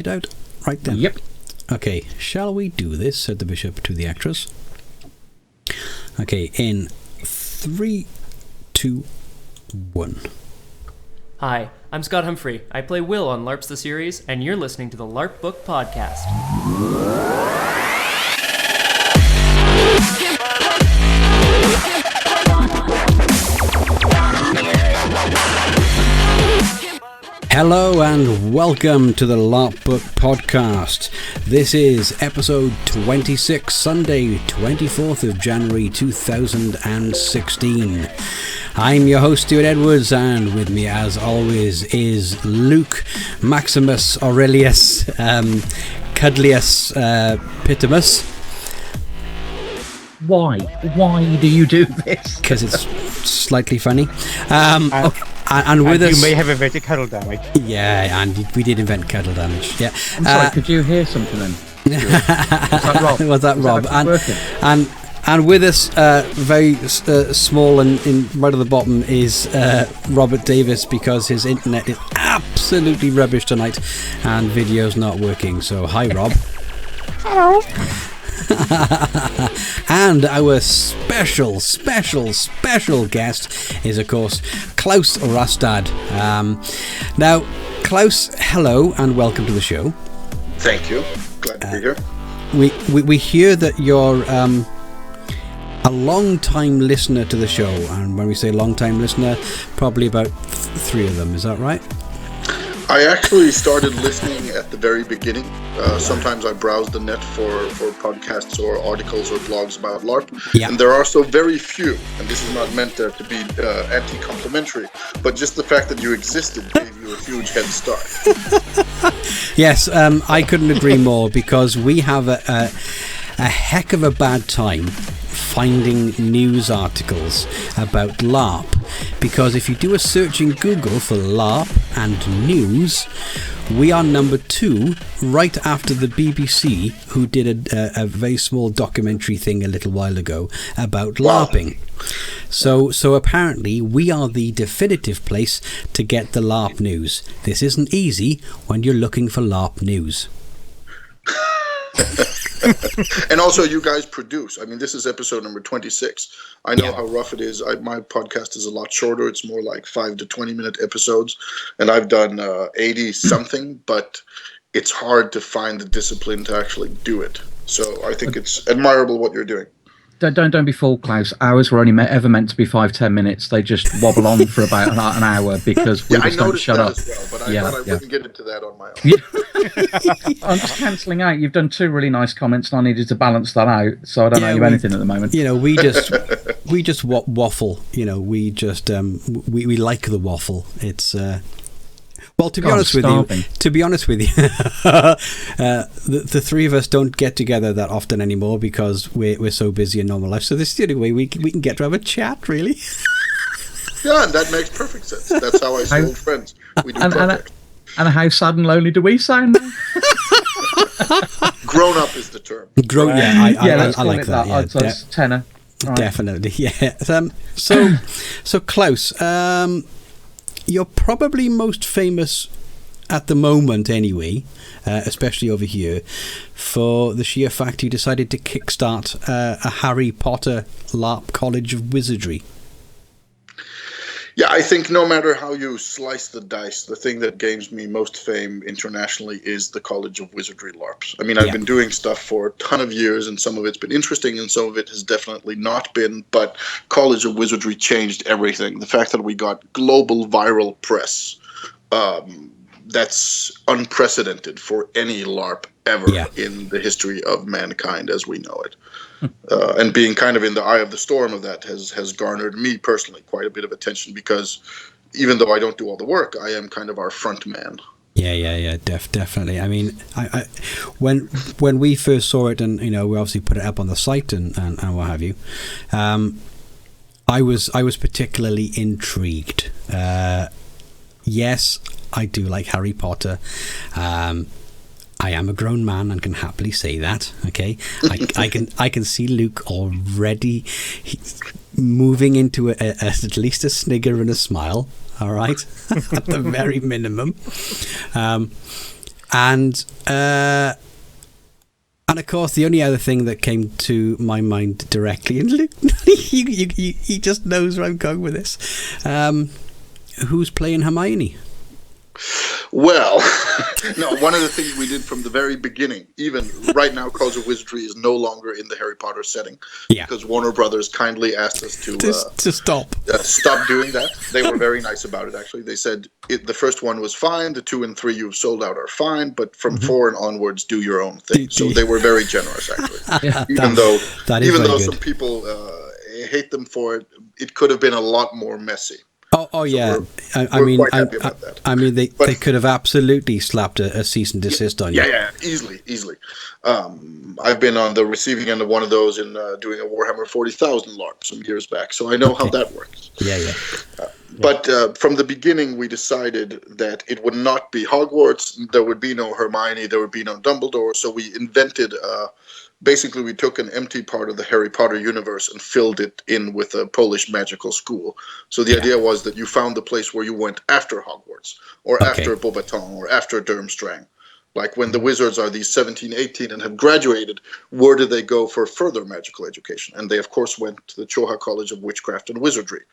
it out right then. Yep. Okay, shall we do this? Said the bishop to the actress. Okay, in 3, 2, 1. Hi, I'm Scott Humphrey. I play Will on LARP's The Series, and you're listening to the Larpbook podcast. Hello and welcome to the Larpbook podcast. This is episode 26, Sunday, 24th of January 2016. I'm your host, Stuart Edwards, and with me as always is Luke Maximus Aurelius Cudlius Pitimus. Why do you do this? Because it's slightly funny. And with us, you may have invented cuddle damage. Yeah, and we did invent cuddle damage. Yeah. I'm sorry, could you hear something then? Was that Rob? Was that Rob? And with us, very small and right at the bottom is Robert Davis, because his internet is absolutely rubbish tonight and video's not working. So hi, Rob. Hello. And our special guest is, of course, Claus Rastad. Now, Claus, hello and welcome to the show. Thank you. Glad to be here. We hear that you're a long-time listener to the show, and when we say long-time listener, probably about 3 of them. Is that right? I actually started listening at the very beginning. Sometimes I browse the net for podcasts or articles or blogs about LARP. Yeah. And there are so very few, and this is not meant to be anti-complimentary, but just the fact that you existed gave you a huge head start. Yes, I couldn't agree more, because we have a heck of a bad time finding news articles about LARP, because if you do a search in Google for LARP and news, we are number 2 right after the BBC, who did a very small documentary thing a little while ago about LARPing. So apparently we are the definitive place to get the LARP news. This isn't easy when you're looking for LARP news. And also, you guys produce. I mean, this is episode number 26. I know how rough it is. My podcast is a lot shorter. It's more like 5 to 20-minute episodes. And I've done 80-something, but it's hard to find the discipline to actually do it. So I think it's admirable what you're doing. Don't be fooled, Klaus. Ours were only ever meant to be 5-10 minutes. They just wobble on for about an hour because we just don't shut up. As well, but I thought I wouldn't get into that on my own. I'm just cancelling out. You've done 2 really nice comments, and I needed to balance that out. So I don't owe you anything at the moment. You know, we just waffle. You know, we just we like the waffle. It's. Well, to be honest with you, the 3 of us don't get together that often anymore because we're so busy in normal life. So this is the only way we can get to have a chat, really. Yeah, and that makes perfect sense. That's how I sold friends. We do projects. And how sad and lonely do we sound now? Grown up is the term. I like that. Yeah, that's tenor. Right. Definitely, yeah. So Klaus, you're probably most famous at the moment anyway, especially over here, for the sheer fact you decided to kickstart a Harry Potter LARP College of Wizardry. Yeah, I think no matter how you slice the dice, the thing that gains me most fame internationally is the College of Wizardry LARPs. I mean, I've been doing stuff for a ton of years, and some of it's been interesting, and some of it has definitely not been, but College of Wizardry changed everything. The fact that we got global viral press, that's unprecedented for any LARP ever in the history of mankind as we know it. And being kind of in the eye of the storm of that has garnered me personally quite a bit of attention, because even though I don't do all the work, I am kind of our front man. Yeah, definitely. I mean, I when we first saw it, and we obviously put it up on the site and what have you, I was particularly intrigued. Yes, I do like Harry Potter. I am a grown man and can happily say that. Okay, I can see Luke already moving into at least a snigger and a smile. All right, at the very minimum. And of course, the only other thing that came to my mind directly, and Luke, he just knows where I'm going with this. Who's playing Hermione? Well, no, one of the things we did from the very beginning, even right now, College of Wizardry is no longer in the Harry Potter setting. Yeah. Because Warner Brothers kindly asked us to stop. Stop doing that. They were very nice about it, actually. They said the first one was fine, the 2 and 3 you've sold out are fine, but from 4 and onwards, do your own thing. So they were very generous, actually. Yeah, even though good. some people hate them for it, it could have been a lot more messy. Oh yeah. We're quite happy about that. I mean, they could have absolutely slapped a cease and desist on you. Yeah, easily. I've been on the receiving end of one of those in doing a Warhammer 40,000 LARP some years back, so I know how that works. Yeah. But from the beginning, we decided that it would not be Hogwarts. There would be no Hermione. There would be no Dumbledore. So we invented. Basically, we took an empty part of the Harry Potter universe and filled it in with a Polish magical school. So the idea was that you found the place where you went after Hogwarts, or after Beauxbaton, or after Durmstrang. Like when the wizards are these 17, 18 and have graduated, where do they go for further magical education? And they, of course, went to the Choha College of Witchcraft and Wizardry,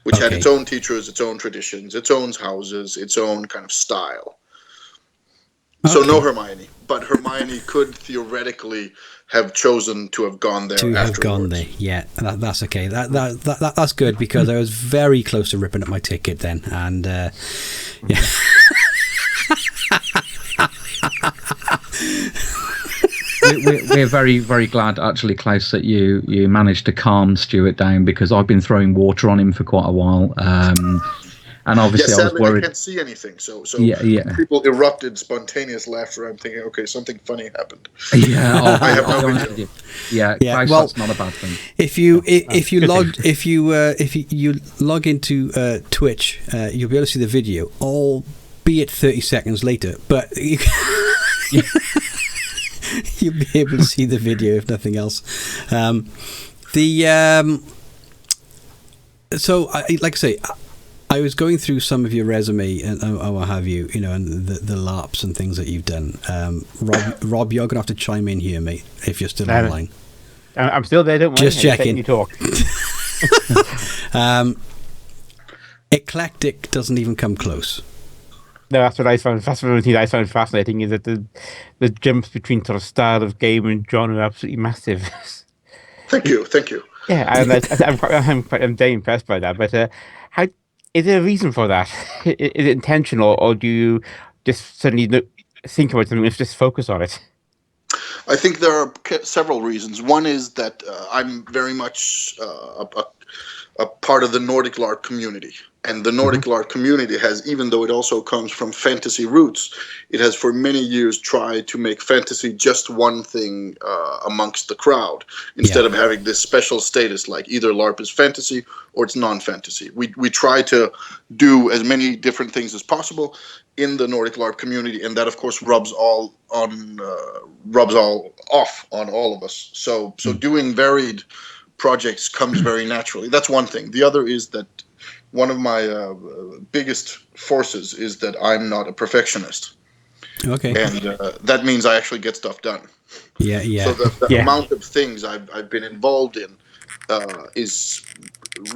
which had its own teachers, its own traditions, its own houses, its own kind of style. So no Hermione, but Hermione could theoretically have chosen to have gone there. Yeah, that's okay. That's good, because I was very close to ripping up my ticket then, and yeah. We're very, very glad, actually, Klaus, that you managed to calm Stuart down, because I've been throwing water on him for quite a while. And obviously, I was worried. I can't see anything, so people erupted spontaneous laughter. I'm thinking, okay, something funny happened. Yeah, I have no idea. Yeah, Klaus, well, that's not a bad thing. If you log into Twitch, you'll be able to see the video, albeit 30 seconds later. But you'll be able to see the video if nothing else. So, like I say, I was going through some of your resume and what have you, and the LARPs and things that you've done. Rob, you're gonna have to chime in here, mate, if you're still online. I'm still there. Don't worry. Just checking. You talk. Eclectic doesn't even come close. No, that's what I found. That's one of the things I found fascinating, is that the jumps between sort of style of game and genre are absolutely massive. Thank you. Yeah, I'm very impressed by that. But how is there a reason for that? Is it intentional, or do you just suddenly think about something and just focus on it? I think there are several reasons. One is that I'm very much a part of the Nordic LARP community. And the Nordic LARP community has, even though it also comes from fantasy roots, it has for many years tried to make fantasy just one thing amongst the crowd, instead of having this special status, like either LARP is fantasy or it's non-fantasy. We try to do as many different things as possible in the Nordic LARP community, and that, of course, rubs all off on all of us. So doing varied projects comes very naturally. That's one thing. The other is that one of my biggest forces is that I'm not a perfectionist. Okay. And that means I actually get stuff done. Yeah. So the amount of things I've been involved in is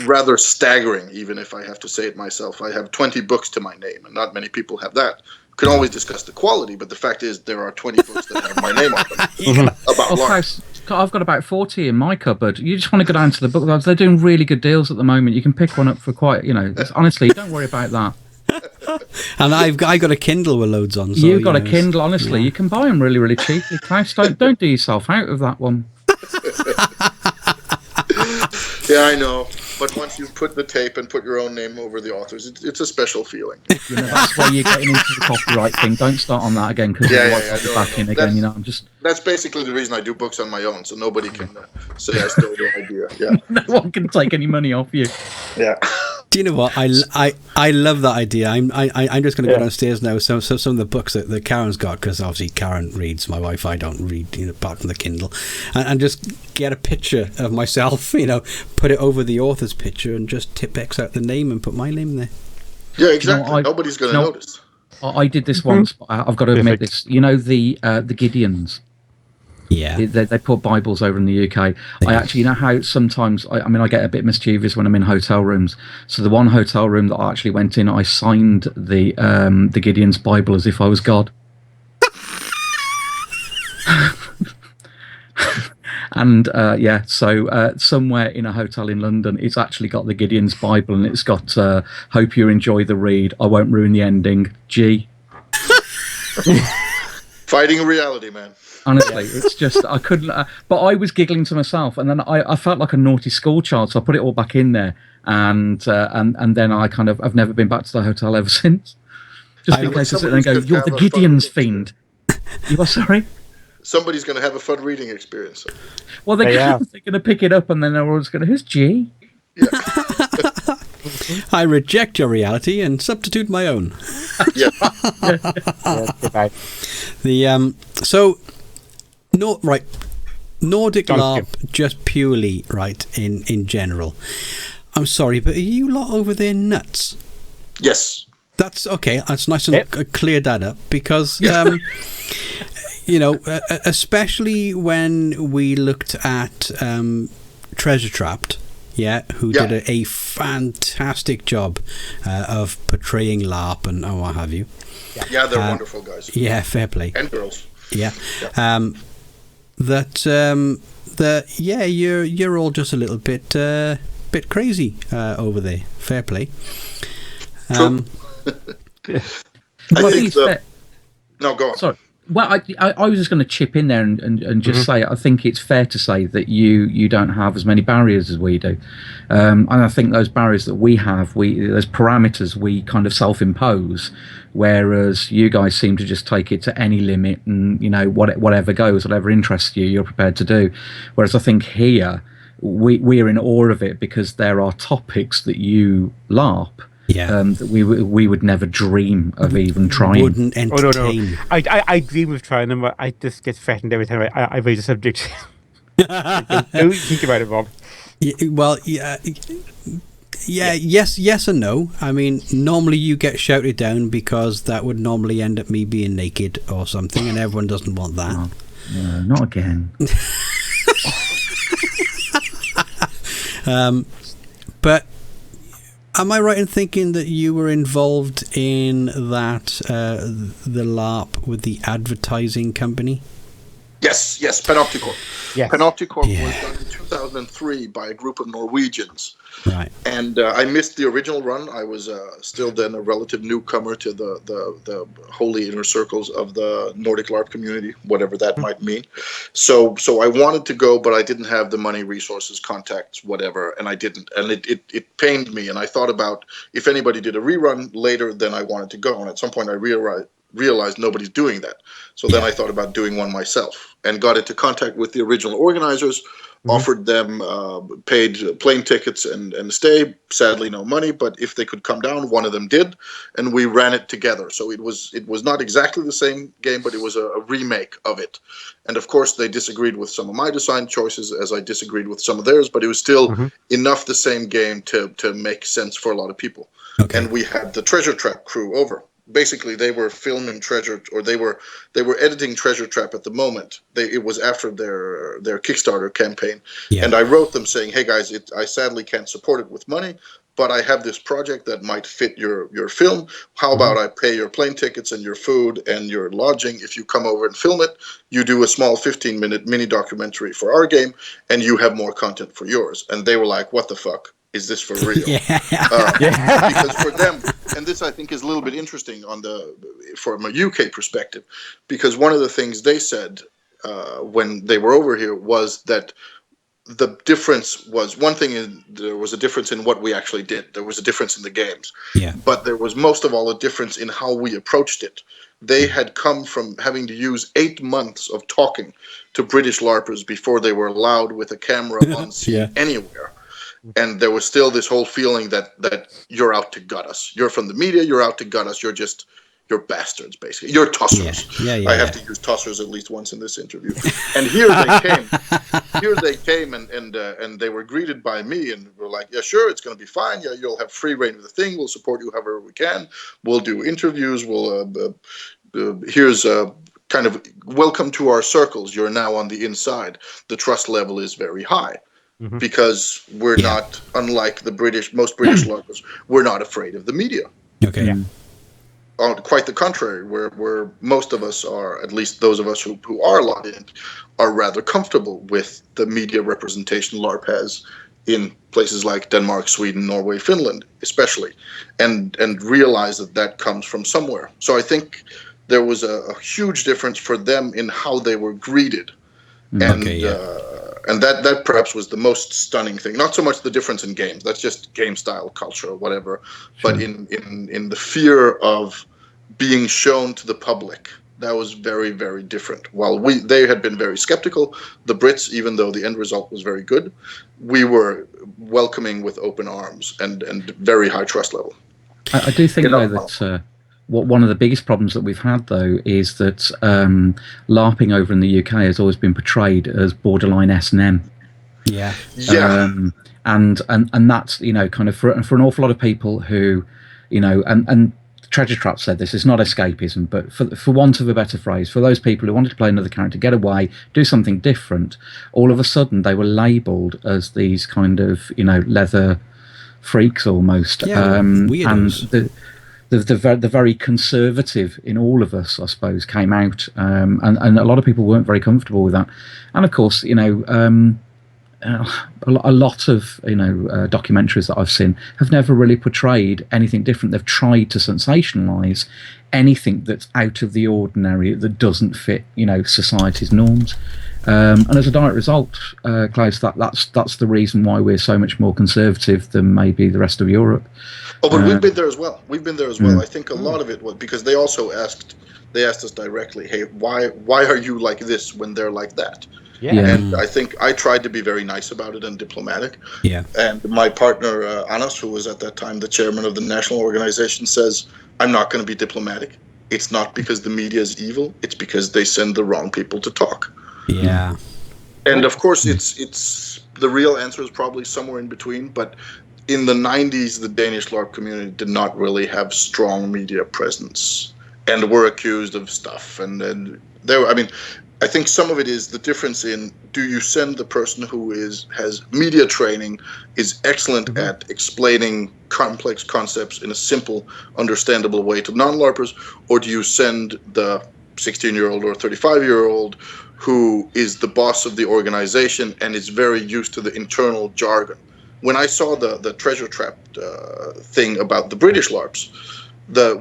rather staggering, even if I have to say it myself. I have 20 books to my name, and not many people have that. We can always discuss the quality, but the fact is there are 20 books that have my name on them about LARP. I've got about 40 in my cupboard. You just want to go down to the book clubs. They're doing really good deals at the moment. You can pick one up for quite, honestly, don't worry about that. And I got a Kindle with loads on. So, You've got a Kindle, honestly. You can buy them really, really cheaply. Klaus, don't do yourself out of that one. Yeah, I know. But once you put the tape and put your own name over the authors, it's a special feeling. That's why you're getting into the copyright thing. Don't start on that again, because otherwise I'll be back in again. I'm just. That's basically the reason I do books on my own, so nobody can say I stole your idea. Yeah. No one can take any money off you. Yeah. Do you know what? I love that idea. I'm just going to go downstairs now. So some of the books that Karen's got, because obviously Karen reads. My wife, I don't read, apart from the Kindle, and just get a picture of myself. Put it over the author's picture and just Tipex out the name and put my name there. Yeah, exactly. Nobody's going to notice. I did this once. But I've got to admit this. You know the Gideons. Yeah. They put Bibles over in the UK. I actually, you know how sometimes, I mean, I get a bit mischievous when I'm in hotel rooms. So the one hotel room that I actually went in, I signed the Gideon's Bible as if I was God. And so somewhere in a hotel in London, it's actually got the Gideon's Bible, and it's got "Hope you enjoy the read. I won't ruin the ending." G. Fighting reality, man. Honestly, it's just I couldn't. But I was giggling to myself, and then I felt like a naughty school child, so I put it all back in there, and then I've never been back to the hotel ever since. Just in case I sit there and go, "You're the Gideon's fiend." You are sorry. Somebody's going to have a fun reading experience. Well, they're going to pick it up, and then they're always going to, "Who's G?" Yeah. I reject your reality and substitute my own. Yeah. Nordic LARP, just purely in general. I'm sorry, but are you lot over there nuts? Yes. That's okay. That's nice and cleared that up because especially when we looked at Treasure Trapped. Who did a fantastic job of portraying LARP and what have you. Yeah, they're wonderful guys. Yeah, fair play. And girls. Yeah. You're all just a little bit crazy over there. Fair play. True. No, go on. Sorry. Well, I was just going to chip in there and just say I think it's fair to say that you don't have as many barriers as we do, and I think those barriers that we have, those parameters we kind of self-impose, whereas you guys seem to just take it to any limit and whatever goes, whatever interests you, you're prepared to do. Whereas I think here we're in awe of it because there are topics that you LARP. Yeah, that we would never dream of even trying. Wouldn't entertain. Oh, no. I dream of trying them, but I just get threatened every time I raise a subject. Don't think about it, Bob. Yes and no. I mean, normally you get shouted down because that would normally end up me being naked or something, and everyone doesn't want that. Oh, no, not again. But am I right in thinking that you were involved in that the LARP with the advertising company? Yes, Panopticon. Yes. Panopticon was done in 2003 by a group of Norwegians. Right. And I missed the original run. I was still then a relative newcomer to the holy inner circles of the Nordic LARP community, whatever that might mean. So I wanted to go, but I didn't have the money, resources, contacts, whatever, and I didn't. And it pained me. And I thought about if anybody did a rerun later, then I wanted to go. And at some point I realized nobody's doing that. So then I thought about doing one myself and got into contact with the original organizers, offered them paid plane tickets and stay. Sadly, no money, but if they could come down, one of them did, and we ran it together. So it was not exactly the same game, but it was a remake of it. And of course, they disagreed with some of my design choices, as I disagreed with some of theirs, but it was still enough the same game to make sense for a lot of people. Okay. And we had the Treasure Trap crew over. Basically, they were filming they were editing Treasure Trap at the moment. It was after their Kickstarter campaign, and I wrote them saying, "Hey guys, I sadly can't support it with money, but I have this project that might fit your film. How about I pay your plane tickets and your food and your lodging if you come over and film it? You do a small 15-minute mini documentary for our game, and you have more content for yours." And they were like, "What the fuck? Is this for real?" Because for them, and this I think is a little bit interesting from a UK perspective, because one of the things they said when they were over here was that the difference was one thing is there was a difference in what we actually did. There was a difference in the games, but there was most of all a difference in how we approached it. They had come from having to use 8 months of talking to British LARPers before they were allowed with a camera on scene anywhere. And there was still this whole feeling that you're out to gut us. You're from the media. You're out to gut us. You're you're bastards, basically. You're tossers. I have to use tossers at least once in this interview. And here they came, and they were greeted by me, and were like, yeah, sure, it's going to be fine. Yeah, you'll have free reign of the thing. We'll support you however we can. We'll do interviews. Here's kind of welcome to our circles. You're now on the inside. The trust level is very high. Because we're not, unlike most British LARPers, we're not afraid of the media. Okay. Yeah. Quite the contrary, where most of us are, at least those of us who are logged in, are rather comfortable with the media representation LARP has in places like Denmark, Sweden, Norway, Finland, especially, and realize that comes from somewhere. So I think there was a huge difference for them in how they were greeted. And that perhaps was the most stunning thing. Not so much the difference in games, that's just game style, culture, or whatever, but in the fear of being shown to the public. That was very, very different. While they had been very skeptical, the Brits, even though the end result was very good, we were welcoming with open arms and very high trust level. I do think, though, that one of the biggest problems that we've had, though, is that LARPing over in the UK has always been portrayed as borderline S&M. Yeah. And that's, kind of for an awful lot of people who, and Treasure Trap said this, it's not escapism, but for want of a better phrase, for those people who wanted to play another character, get away, do something different, all of a sudden they were labelled as these kind of, leather freaks almost. Weirdos. And the very conservative in all of us, I suppose, came out, and a lot of people weren't very comfortable with that. And of course, a lot of documentaries that I've seen have never really portrayed anything different. They've tried to sensationalise anything that's out of the ordinary, that doesn't fit society's norms. And as a direct result, Klaus, that's the reason why we're so much more conservative than maybe the rest of Europe. Oh, but we've been there as well. I think a lot of it was because they also asked us directly, hey, why are you like this when they're like that? Yeah. And I think I tried to be very nice about it and diplomatic. Yeah. And my partner, Anas, who was at that time the chairman of the national organization, says, I'm not going to be diplomatic. It's not because the media is evil. It's because they send the wrong people to talk. Yeah. And of course, it's the real answer is probably somewhere in between. But in the 90s, the Danish LARP community did not really have strong media presence and were accused of stuff. And there, I think some of it is the difference in, do you send the person who has media training, is excellent at explaining complex concepts in a simple, understandable way to non-LARPers, or do you send the 16-year-old or 35-year-old who is the boss of the organization and is very used to the internal jargon? When I saw the Treasure Trap thing about the British LARPs,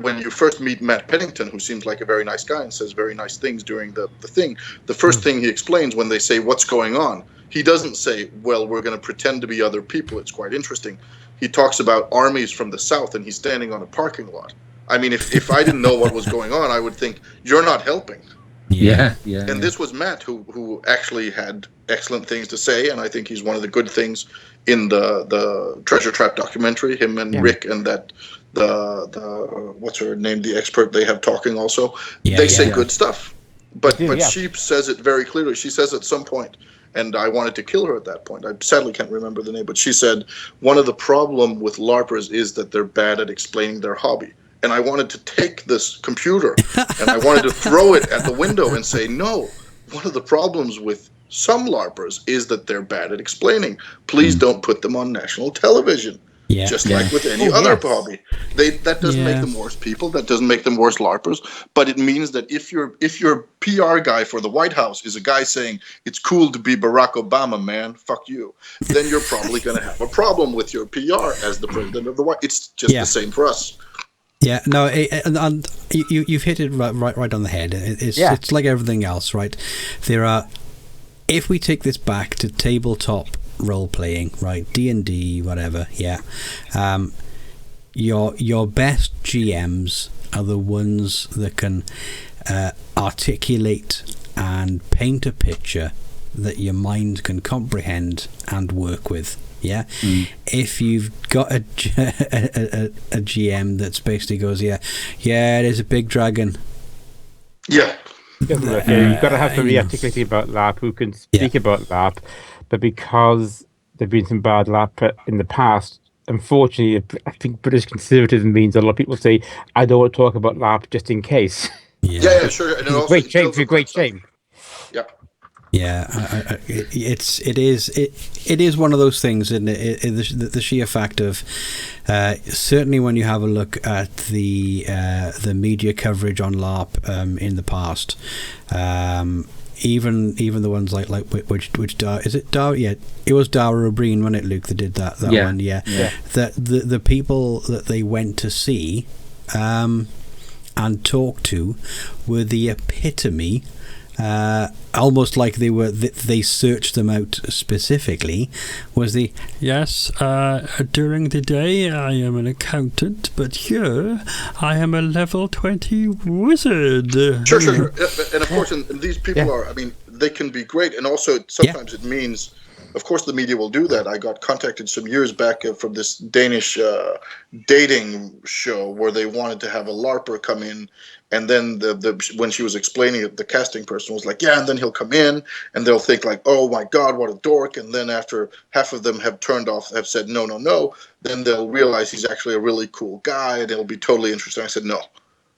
when you first meet Matt Pennington, who seems like a very nice guy and says very nice things during the thing, the first thing he explains when they say, what's going on, he doesn't say, well, we're going to pretend to be other people. It's quite interesting. He talks about armies from the south, and he's standing on a parking lot. If I didn't know what was going on, I would think, you're not helping. Yeah. And this was Matt, who actually had excellent things to say, and I think he's one of the good things in the Treasure Trap documentary, him and Rick and that the what's her name, the expert they have talking also. They say good stuff. But she says it very clearly. She says at some point, and I wanted to kill her at that point. I sadly can't remember the name, but she said, one of the problem with LARPers is that they're bad at explaining their hobby. And I wanted to take this computer and I wanted to throw it at the window and say, no, one of the problems with some LARPers is that they're bad at explaining. Please don't put them on national television. Like with any other hobby. That doesn't make them worse people. That doesn't make them worse LARPers. But it means that if your PR guy for the White House is a guy saying, it's cool to be Barack Obama, man, fuck you, then you're probably going to have a problem with your PR as the president of the White House. It's just the same for us. Yeah, no, and you've hit it right on the head. It's like everything else, right? If we take this back to tabletop role-playing, right, D&D, whatever, your best GMs are the ones that can articulate and paint a picture that your mind can comprehend and work with. Yeah, if you've got a GM that's basically goes, yeah, it is a big dragon. Yeah. You've got to have somebody articulating about LARP who can speak about LARP, but because there've been some bad LARP in the past, unfortunately, I think British conservatism means a lot of people say, I don't want to talk about LARP just in case. Yeah, sure. And It's a great shame. Yeah. Yeah, it is one of those things, isn't it? The sheer fact of certainly when you have a look at the media coverage on LARP in the past, even the ones like which is it Dar? Yeah, it was Dara O'Brien, wasn't it, Luke, that did that one? Yeah. That the people that they went to see and talk to were the epitome. Almost like they searched them out specifically. Was the yes? During the day, I am an accountant, but here I am a level 20 wizard. Sure. And of course, and these people are. I mean, they can be great, and also sometimes it means. Of course, the media will do that. I got contacted some years back from this Danish dating show where they wanted to have a Larper come in, and then when she was explaining it, the casting person was like, "Yeah," and then he'll come in, and they'll think like, "Oh my God, what a dork!" And then after half of them have said no, then they'll realize he's actually a really cool guy, and it'll be totally interesting. I said, "No.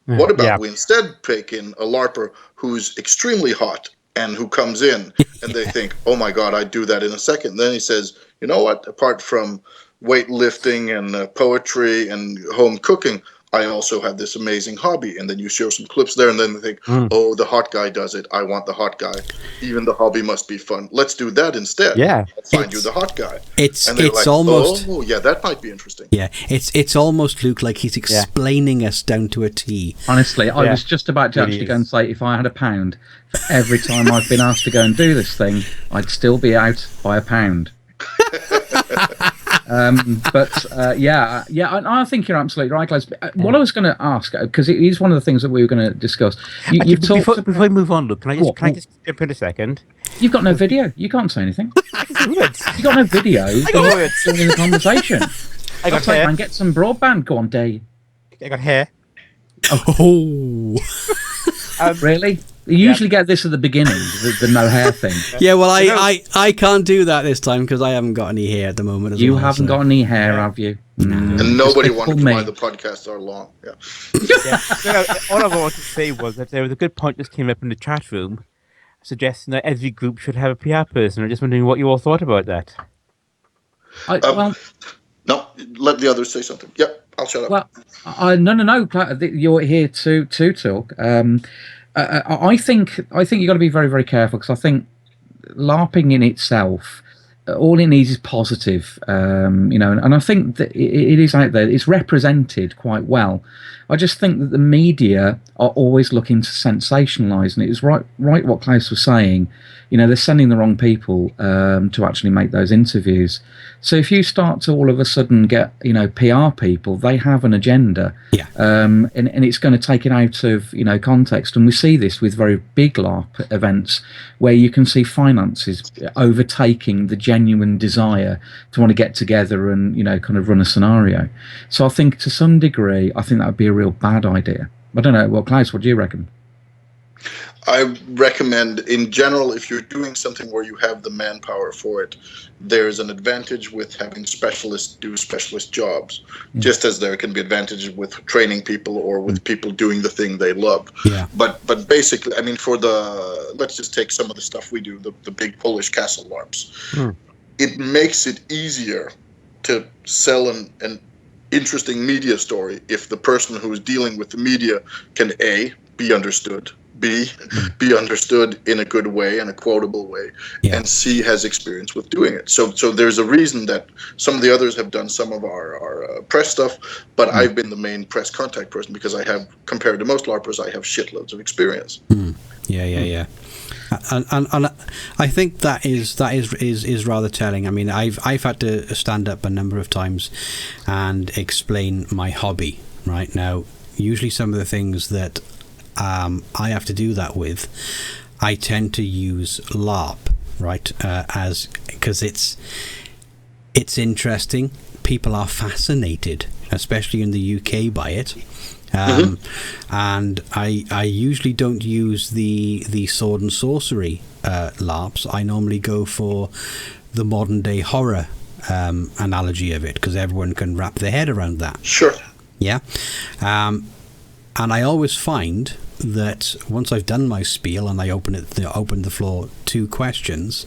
What about we instead pick in a Larper who's extremely hot?" And who comes in and they think, oh my God, I'd do that in a second. Then he says, you know what? Apart from weightlifting and poetry and home cooking, I also have this amazing hobby. And then you show some clips there and then they think, oh, the hot guy does it. I want the hot guy. Even the hobby must be fun. Let's do that instead. Yeah. I'll find you the hot guy. It's almost... Oh, yeah, that might be interesting. Yeah, it's almost, Luke, like he's explaining us down to a T. Honestly, I was just about to actually go and say, if I had £1 for every time I've been asked to go and do this thing, I'd still be out by £1. I think you're absolutely right, Claus. What I was going to ask, because it is one of the things that we were going to discuss. Before we move on, Luke, can I just jump in a second? You've got no video. You can't say anything. You've got no video. I got words in the conversation. I got hair. Man, get some broadband. Go on, Dave. I got hair. Oh. Really? You usually get this at the beginning, the no hair thing. Yeah, well, I can't do that this time because I haven't got any hair at the moment. You haven't got any hair, have you? And nobody wondered why the podcasts are long. All I wanted to say was that there was a good point that came up in the chat room suggesting that every group should have a PR person. I'm just wondering what you all thought about that. No, let the others say something. Yep, I'll shut up. Well, no. You're here to talk. I think you've got to be very, very careful because I think LARPing in itself, all it needs is positive, and I think that it is out there. It's represented quite well. I just think that the media are always looking to sensationalise, and it was right what Claus was saying. They're sending the wrong people to actually make those interviews. So if you start to all of a sudden get, PR people, they have an agenda. Yeah. And it's going to take it out of, context. And we see this with very big LARP events where you can see finances overtaking the genuine desire to want to get together and, kind of run a scenario. So I think to some degree, I think that would be a real bad idea. I don't know. Well, Claus, what do you reckon? I recommend, in general, if you're doing something where you have the manpower for it, there's an advantage with having specialists do specialist jobs, just as there can be advantage with training people or with people doing the thing they love. Yeah. But basically, I mean, let's just take some of the stuff we do, the big Polish castle LARPs. It makes it easier to sell an interesting media story if the person who is dealing with the media can A, be understood, B, be understood in a good way and a quotable way, and C, has experience with doing it. So there's a reason that some of the others have done some of our press stuff, but I've been the main press contact person because I have, compared to most LARPers, I have shitloads of experience. Yeah. And I think that is rather telling. I mean, I've had to stand up a number of times and explain my hobby. Right now, usually some of the things that I have to do that with, I tend to use LARP right? Because it's interesting. People are fascinated, especially in the UK, by it. And I usually don't use the sword and sorcery LARPs. I normally go for the modern day horror analogy of it, because everyone can wrap their head around that. Sure. Yeah. And I always find that once I've done my spiel and I open the floor to questions,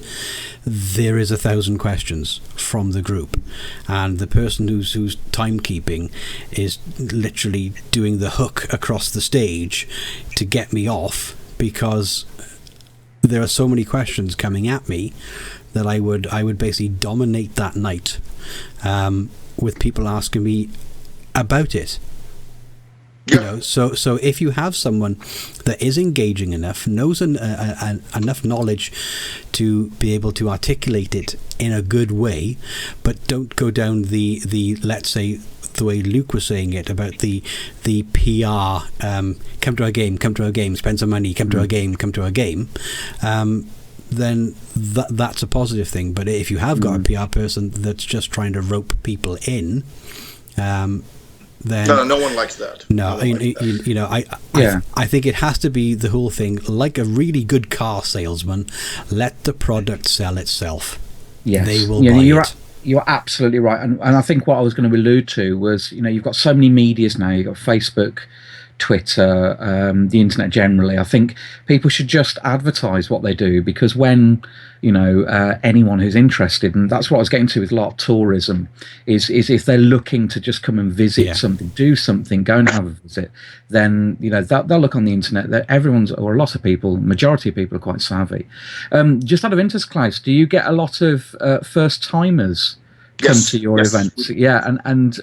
there is 1,000 questions from the group, and the person who's timekeeping is literally doing the hook across the stage to get me off, because there are so many questions coming at me that I would basically dominate that night with people asking me about it. You know, so if you have someone that is engaging enough, knows enough knowledge to be able to articulate it in a good way, but don't go down the let's say the way Luke was saying it about the PR, come to our game, spend some money, come to our game, then that's a positive thing. But if you have got a PR person that's just trying to rope people in, then no one likes that. No, I think it has to be the whole thing, like a really good car salesman. Let the product sell itself. Yes, they will buy it. You're absolutely right, and I think what I was going to allude to was, you've got so many medias now. You've got Facebook, Twitter, the internet generally. I think people should just advertise what they do, because when anyone who's interested, and that's what I was getting to with LARP tourism, is if they're looking to just come and visit something, do something, go and have a visit, then they'll look on the internet. That a lot of people, majority of people, are quite savvy. Just out of interest, Klaus, do you get a lot of first timers come to your events? Yeah, and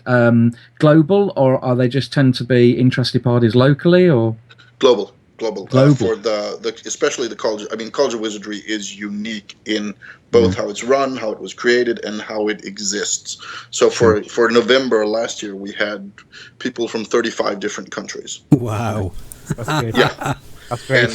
global, or are they just tend to be interested parties locally, or global? For the especially the College. I mean, College of Wizardry is unique in both how it's run, how it was created, and how it exists. So for November last year, we had people from 35 different countries. Wow. That's good. Yeah. That's great.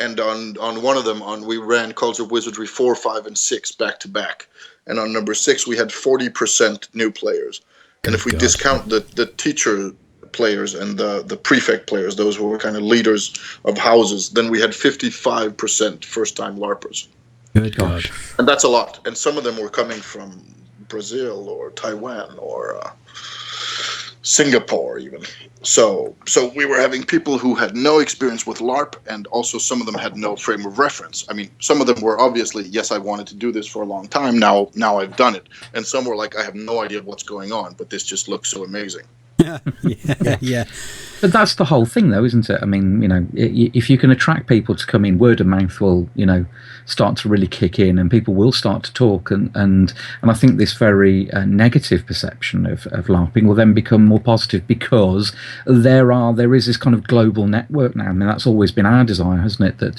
And on one of them, we ran College of Wizardry 4, 5, and 6 back to back. And on number 6, we had 40% new players. And if we discount the teacher players and the prefect players, those who were kind of leaders of houses, then we had 55% first-time LARPers. Good God. And that's a lot. And some of them were coming from Brazil or Taiwan or Singapore even. So we were having people who had no experience with LARP, and also some of them had no frame of reference. I mean, some of them were obviously, yes, I wanted to do this for a long time. Now I've done it. And some were like, I have no idea what's going on, but this just looks so amazing. Yeah. But that's the whole thing, though, isn't it? I mean, if you can attract people to come in, word of mouth will, start to really kick in, and people will start to talk, and I think this very negative perception of LARPing will then become more positive, because there is this kind of global network now. I mean, that's always been our desire, hasn't it? That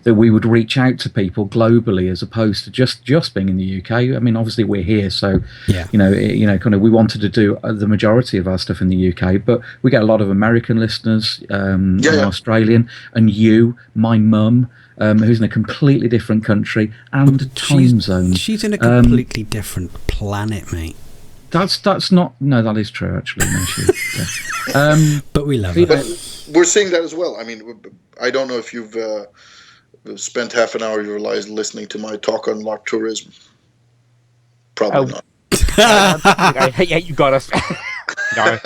that we would reach out to people globally as opposed to just being in the UK. I mean, obviously we're here, so kind of we wanted to do the majority of our stuff in the UK, but we get a lot of American listeners, Australian, and my mum, who's in a completely different country and time zone. She's in a completely different planet, mate. That's not. No, that is true. Actually, no, but we love her. But we're seeing that as well. I mean, I don't know if you've spent half an hour of your lives listening to my talk on LARP tourism. Probably not. Yeah, you got us. No,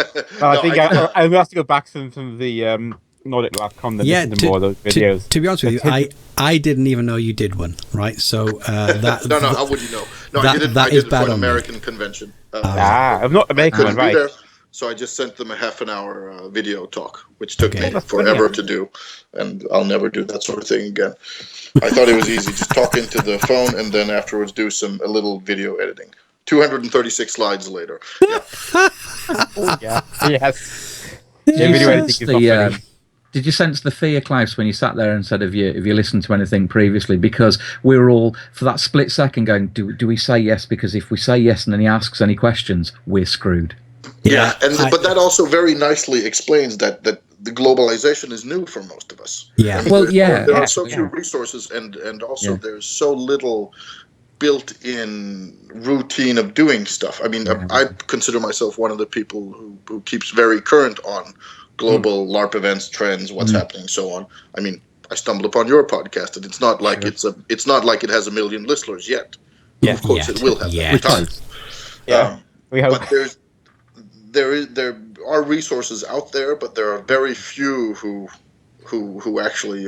I think I will have to go back to some of the Nordic LARP con and listen to more of those videos. To be honest with you, I didn't even know you did one, right? So that no, how would you know? No, I did it for an American convention. I'm not American, right? There, so I just sent them a half an hour video talk, which took me forever to do, and I'll never do that sort of thing again. I thought it was easy, just talk into the phone and then afterwards do a little video editing. 236 slides later. Yeah. Yes. Did you sense the fear, Klaus, when you sat there and said, have you listened to anything previously? Because we were all, for that split second, going, do we say yes? Because if we say yes and then he asks any questions, we're screwed. Yeah, but that also very nicely explains that the globalization is new for most of us. Yeah. I mean, Well, there are so yeah. few resources, and also Yeah. there's so little built-in routine of doing stuff. I mean, I consider myself one of the people who keeps very current on global LARP events, trends, what's happening, so on. I mean, I stumbled upon your podcast, and it's not like it's not like it has 1 million listeners yet. Yeah. Of course, it will have Yeah. every time. Yeah. We hope. But there are resources out there, but there are very few who actually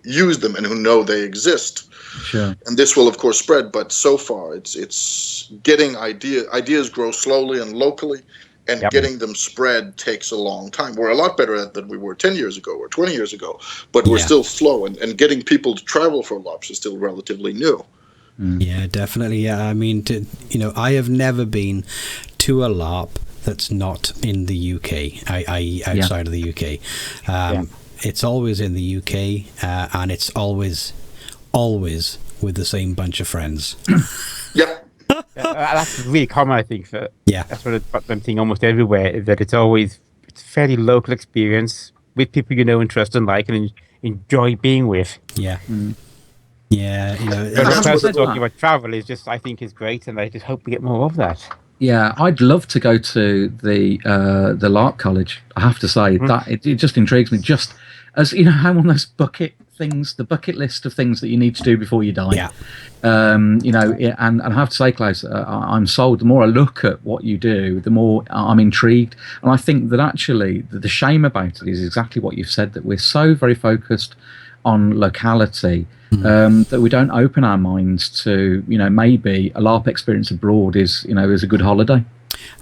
use them and who know they exist. Sure. And this will, of course, spread. But so far, it's getting ideas grow slowly and locally, and getting them spread takes a long time. We're a lot better at it than we were 10 years ago or 20 years ago, but we're still slow. And getting people to travel for LARPs is still relatively new. Yeah, definitely. Yeah, I mean, I have never been to a LARP that's not in the UK, i.e. outside of the UK. It's always in the UK, and it's always with the same bunch of friends. Yeah. That's really common, I think. That's what I'm seeing almost everywhere, is that it's fairly local experience with people you know and trust and like and enjoy being with. Yeah. Yeah, talking about travel is just, I think, is great, and I just hope we get more of that. Yeah, I'd love to go to the LARP college. I have to say that it just intrigues me. Just as how on those bucket things, the bucket list of things that you need to do before you die. Yeah. And I have to say, Klaus, I'm sold. The more I look at what you do, the more I'm intrigued. And I think that actually the shame about it is exactly what you've said, that we're so very focused on locality that we don't open our minds to, maybe a LARP experience abroad is a good holiday.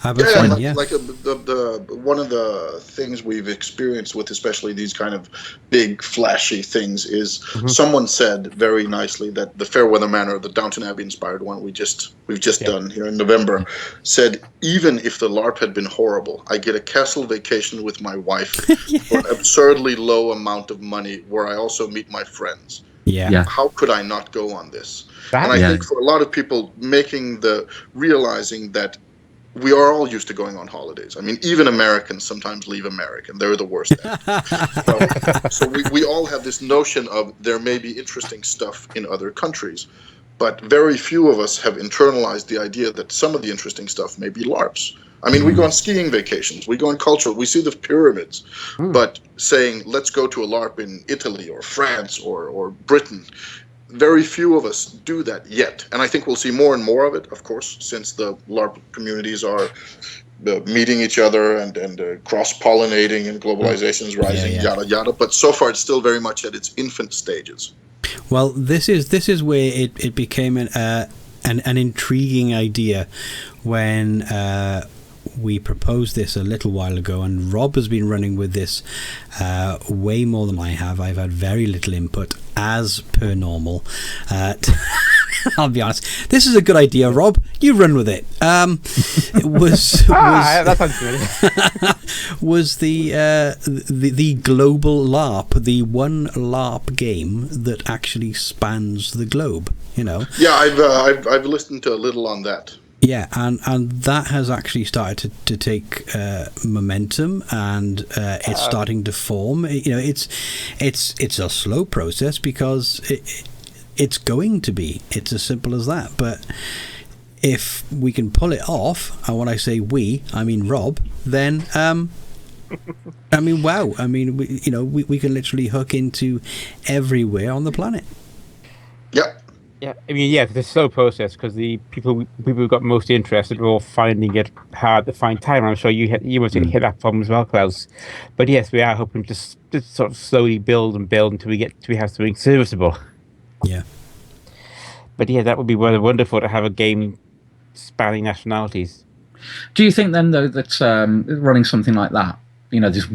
Like one of the things we've experienced with especially these kind of big flashy things is someone said very nicely that the Fairweather Manor, the Downton Abbey inspired one we've just done here in November, said even if the LARP had been horrible, I get a castle vacation with my wife for an absurdly low amount of money where I also meet my friends. Yeah. How could I not go on this? And I think for a lot of people, realizing that we are all used to going on holidays. I mean, even Americans sometimes leave American. They're the worst at it. So we all have this notion of there may be interesting stuff in other countries, but very few of us have internalized the idea that some of the interesting stuff may be LARPs. I mean, we go on skiing vacations, we go on cultural, we see the pyramids, but saying, let's go to a LARP in Italy or France or Britain, very few of us do that yet. And I think we'll see more and more of it, of course, since the LARP communities are meeting each other and cross-pollinating and globalization is rising, yada, yada. But so far, it's still very much at its infant stages. Well, this is where it became an intriguing idea when we proposed this a little while ago, and Rob has been running with this way more than I have. I've had very little input, as per normal. I'll be honest. This is a good idea, Rob. You run with it. Was the global LARP, the one LARP game that actually spans the globe? Yeah, I've listened to a little on that. Yeah, and that has actually started to take momentum, and it's starting to form. It's a slow process because it's going to be. It's as simple as that. But if we can pull it off, and when I say we, I mean Rob, then wow. I mean, we can literally hook into everywhere on the planet. Yep. Yeah, I mean, it's a slow process because the people who got most interested were all finding it hard to find time. I'm sure you must hit that problem as well, Klaus. But yes, we are hoping to sort of slowly build until we have something serviceable. Yeah. But that would be rather wonderful to have a game spanning nationalities. Do you think then, though, that running something like that, this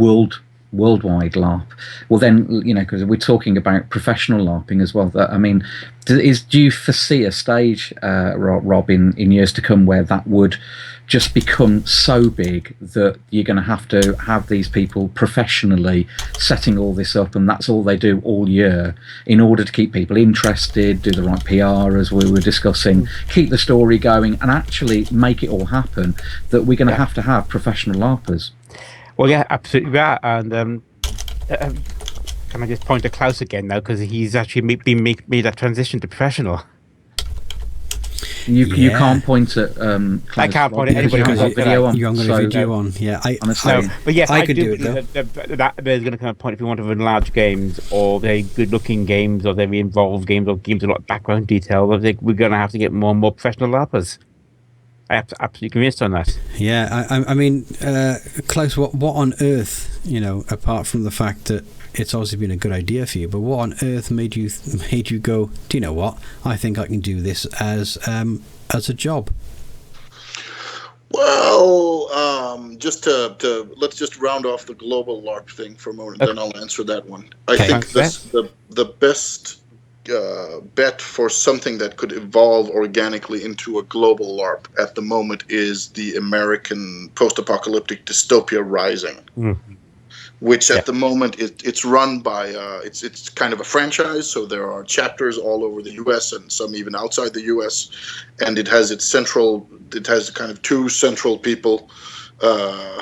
worldwide LARP, well then, because we're talking about professional LARPing as well, do you foresee a stage, Rob, in years to come where that would just become so big that you're going to have these people professionally setting all this up, and that's all they do all year in order to keep people interested, do the right PR as we were discussing, keep the story going, and actually make it all happen, that we're going to have professional LARPers? Well, yeah, absolutely right. And can I just point to Claus again now, because he's actually made that transition to professional. You can't point at Claus. I can't point at anybody because because video on. You haven't got a video on. Yeah, but yes, I could do it believe though. that there's going to come a point if you want to run large games or very good-looking games or very involved games or games with a lot of background detail. I think we're going to have to get more and more professional LARPers. I'm absolutely convinced on that. Yeah, I mean, Claus, what on earth, apart from the fact that it's obviously been a good idea for you, but what on earth made you go, do you know what? I think I can do this as a job. Well, just to let's just round off the global LARP thing for a moment, then I'll answer that one. I think the best bet for something that could evolve organically into a global LARP at the moment is the American post-apocalyptic dystopia Rising. Mm-hmm. Which at the moment it's run by it's kind of a franchise, so there are chapters all over the U.S. and some even outside the U.S. and it has kind of two central people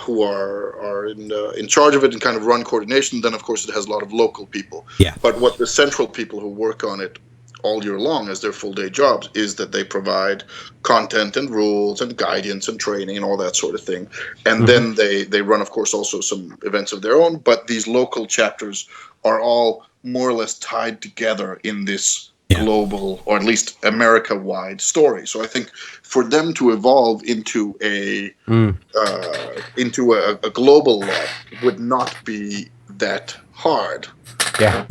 who are in charge of it and kind of run coordination. Then of course it has a lot of local people. Yeah. But what the central people who work on it all year long as their full-day jobs is that they provide content and rules and guidance and training and all that sort of thing. And then they run, of course, also some events of their own. But these local chapters are all more or less tied together in this global, or at least America-wide story. So I think for them to evolve into a global LARP would not be that hard. Yeah.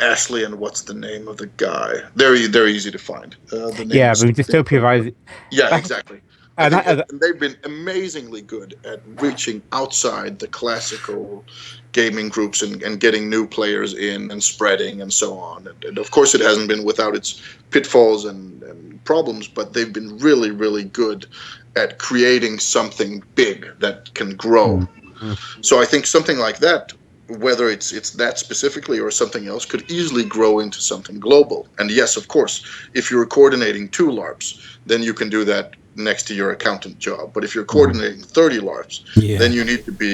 Ashley and what's the name of the guy? They're easy to find. Dystopia Rising. Yeah, exactly. And they've been amazingly good at reaching outside the classical gaming groups and getting new players in and spreading and so on. And of course, it hasn't been without its pitfalls and problems, but they've been really, really good at creating something big that can grow. Mm-hmm. So I think something like that, whether it's that specifically or something else, could easily grow into something global. And yes, of course, if you're coordinating 2 LARPs, then you can do that next to your accountant job. But if you're coordinating 30 LARPs, then you need to be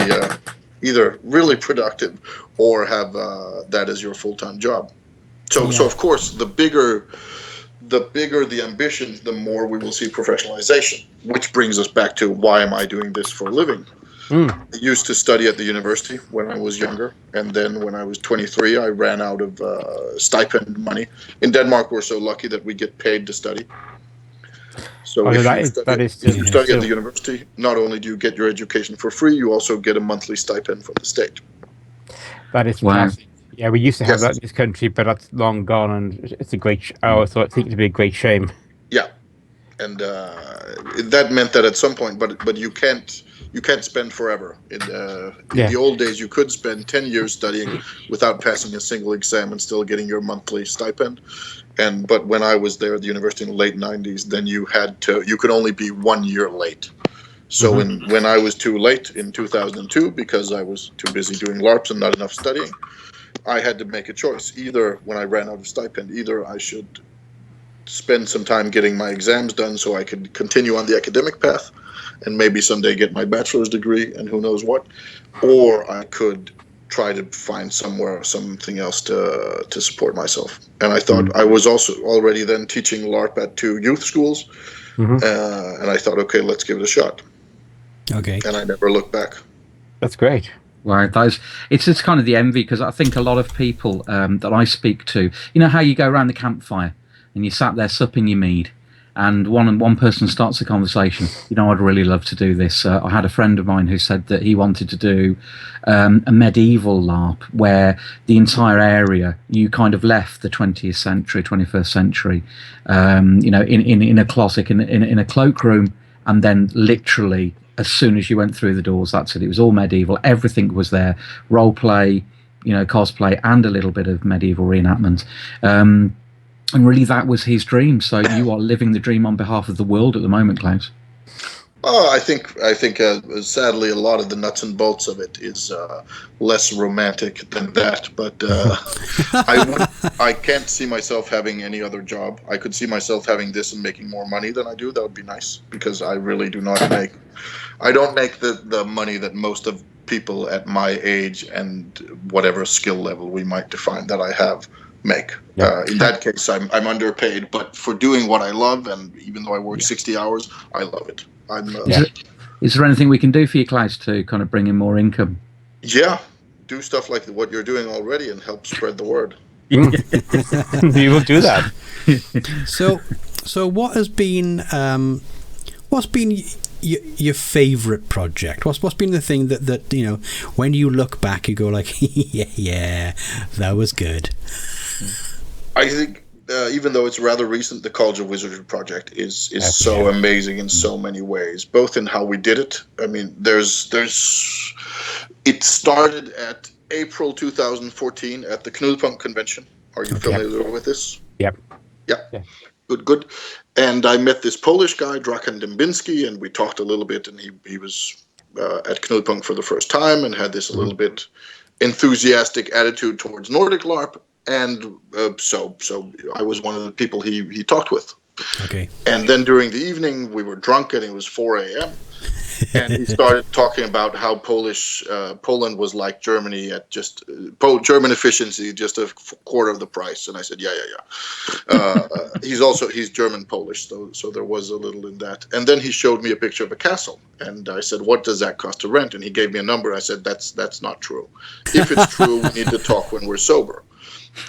either really productive or have that as your full-time job. So of course, the bigger the ambitions, the more we will see professionalization, which brings us back to why am I doing this for a living? I used to study at the university when I was younger, and then when I was 23, I ran out of stipend money. In Denmark, we're so lucky that we get paid to study. So if you study at the university, not only do you get your education for free, you also get a monthly stipend from the state. That is fantastic. Yeah, we used to have that in this country, but that's long gone, and it's a great. I think it'd be a great shame. Yeah, and that meant that at some point, but you can't spend forever. In the old days, you could spend 10 years studying without passing a single exam and still getting your monthly stipend. But when I was there at the university in the late 90s, then you could only be 1 year late. So when I was too late in 2002, because I was too busy doing LARPs and not enough studying, I had to make a choice. Either when I ran out of stipend, either I should spend some time getting my exams done so I could continue on the academic path and maybe someday get my bachelor's degree and who knows what, or I could try to find something else to support myself. And I thought I was also already then teaching LARP at 2 youth schools, and I thought, okay, let's give it a shot. Okay. And I never looked back. That's great. Right, it's kind of the envy, because I think a lot of people that I speak to, you know how you go around the campfire and you sat there supping your mead, and one person starts a conversation. I'd really love to do this. I had a friend of mine who said that he wanted to do a medieval LARP where the entire area, you kind of left the 20th century, 21st century, in a closet, in a cloakroom, and then literally as soon as you went through the doors, that's it. It was all medieval. Everything was there. Role play, cosplay, and a little bit of medieval reenactment. And really, that was his dream. So you are living the dream on behalf of the world at the moment, Claus. Oh, I think sadly a lot of the nuts and bolts of it is less romantic than that. But I can't see myself having any other job. I could see myself having this and making more money than I do. That would be nice, because I really do not make. I don't make the money that most of people at my age and whatever skill level we might define that I have make. In that case, I'm underpaid, but for doing what I love, and even though I work 60 hours, I love it. Is there anything we can do for you, Claus, to kind of bring in more income? Yeah, do stuff like what you're doing already and help spread the word. We will do that. So what has been your favorite project? What's been the thing that you know, when you look back, you go like, yeah, that was good? I think even though it's rather recent, the College of Wizardry project is so amazing in so many ways, both in how we did it. I mean, it started at April 2014 at the Knudpunkt convention. Are you familiar with this? Yep. Yeah. Good. And I met this Polish guy, Drakan Dębinski, and we talked a little bit, and he was at Knudpunkt for the first time and had this a little bit enthusiastic attitude towards Nordic LARP. And so I was one of the people he talked with. Okay. And then during the evening, we were drunk, and it was 4 a.m. And he started talking about how Poland was like Germany at just German efficiency, just a quarter of the price. And I said, yeah. He's German Polish, so there was a little in that. And then he showed me a picture of a castle, and I said, what does that cost to rent? And he gave me a number. I said, that's not true. If it's true, we need to talk when we're sober.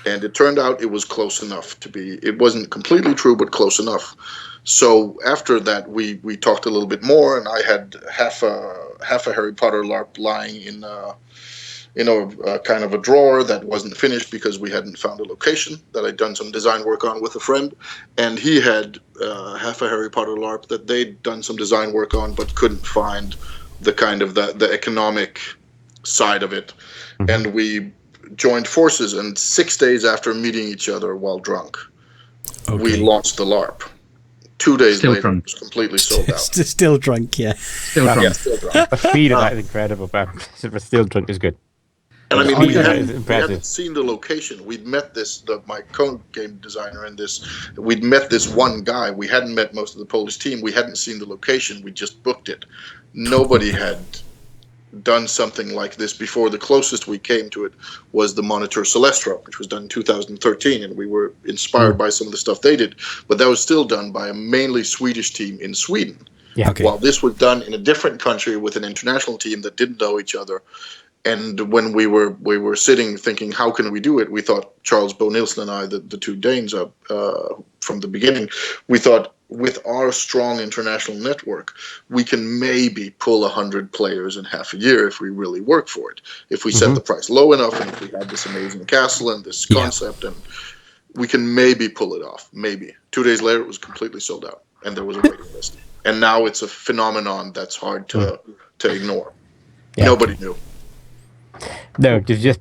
And it turned out it was close enough to be. It wasn't completely true, but close enough. So after that, we talked a little bit more, and I had half a Harry Potter LARP lying in a kind of a drawer that wasn't finished because we hadn't found a location that I'd done some design work on with a friend, and he had half a Harry Potter LARP that they'd done some design work on but couldn't find the kind of the economic side of it, and we joined forces, and 6 days after meeting each other while drunk, we launched the LARP. 2 days Still later, drunk. it was completely sold out. Still drunk, yeah. Still drunk. Yeah, still drunk. The speed of that is incredible, but still drunk is good. And I mean, we hadn't impressive. seen the location. We'd met my co-game designer in this. We'd met this one guy. We hadn't met most of the Polish team. We hadn't seen the location. We just booked it. Nobody had done something like this before. The closest we came to it was the Monitor Celestra, which was done in 2013, and we were inspired by some of the stuff they did. But that was still done by a mainly Swedish team in Sweden. Yeah. Okay. While this was done in a different country with an international team that didn't know each other. And when we were sitting thinking, how can we do it? We thought, Charles Bo Nielsen and I, the two Danes from the beginning, we thought, with our strong international network, we can maybe pull 100 players in half a year if we really work for it. If we set the price low enough, and if we have this amazing castle and this concept, and we can maybe pull it off. Maybe. 2 days later, it was completely sold out, and there was a waiting list. And now it's a phenomenon that's hard to ignore. Yeah. Nobody knew. No, just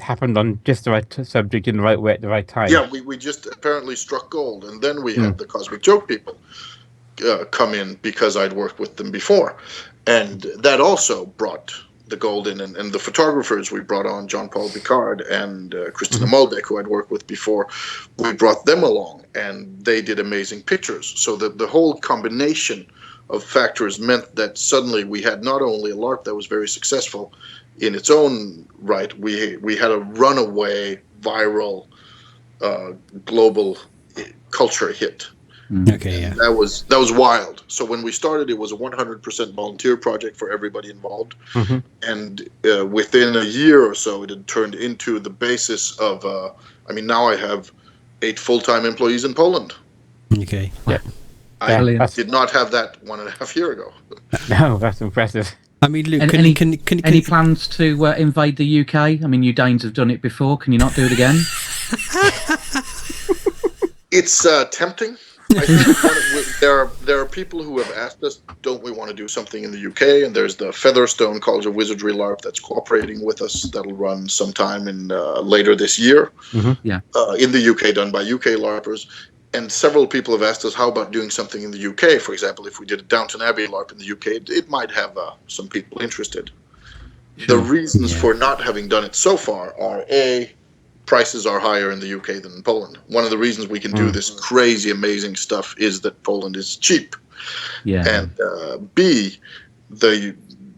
happened on just the right subject in the right way at the right time. Yeah, we just apparently struck gold, and then we had the Cosmic Joke people come in because I'd worked with them before, and that also brought the gold in. And the photographers we brought on, Jean-Paul Picard and Christina Molbeck, who I'd worked with before, we brought them along, and they did amazing pictures. So the whole combination of factors meant that suddenly we had not only a LARP that was very successful in its own right, we had a runaway viral global culture hit. Okay, yeah. That was wild. So when we started, it was a 100% volunteer project for everybody involved, and within a year or so, it had turned into the basis of. Now I have 8 full-time employees in Poland. Okay. Yeah. I did not have that 1.5 years ago. No, that's impressive. I mean, Luke, any plans to invade the UK? I mean, you Danes have done it before. Can you not do it again? It's tempting. I think there are people who have asked us, don't we want to do something in the UK? And there's the Featherstone College of Wizardry LARP that's cooperating with us. That'll run sometime in later this year. In the UK, done by UK LARPers. And several people have asked us, how about doing something in the UK? For example, if we did a Downton Abbey LARP in the UK, it might have some people interested. Sure. The reasons for not having done it so far are, A, prices are higher in the UK than in Poland. One of the reasons we can do this crazy, amazing stuff is that Poland is cheap. Yeah. And B,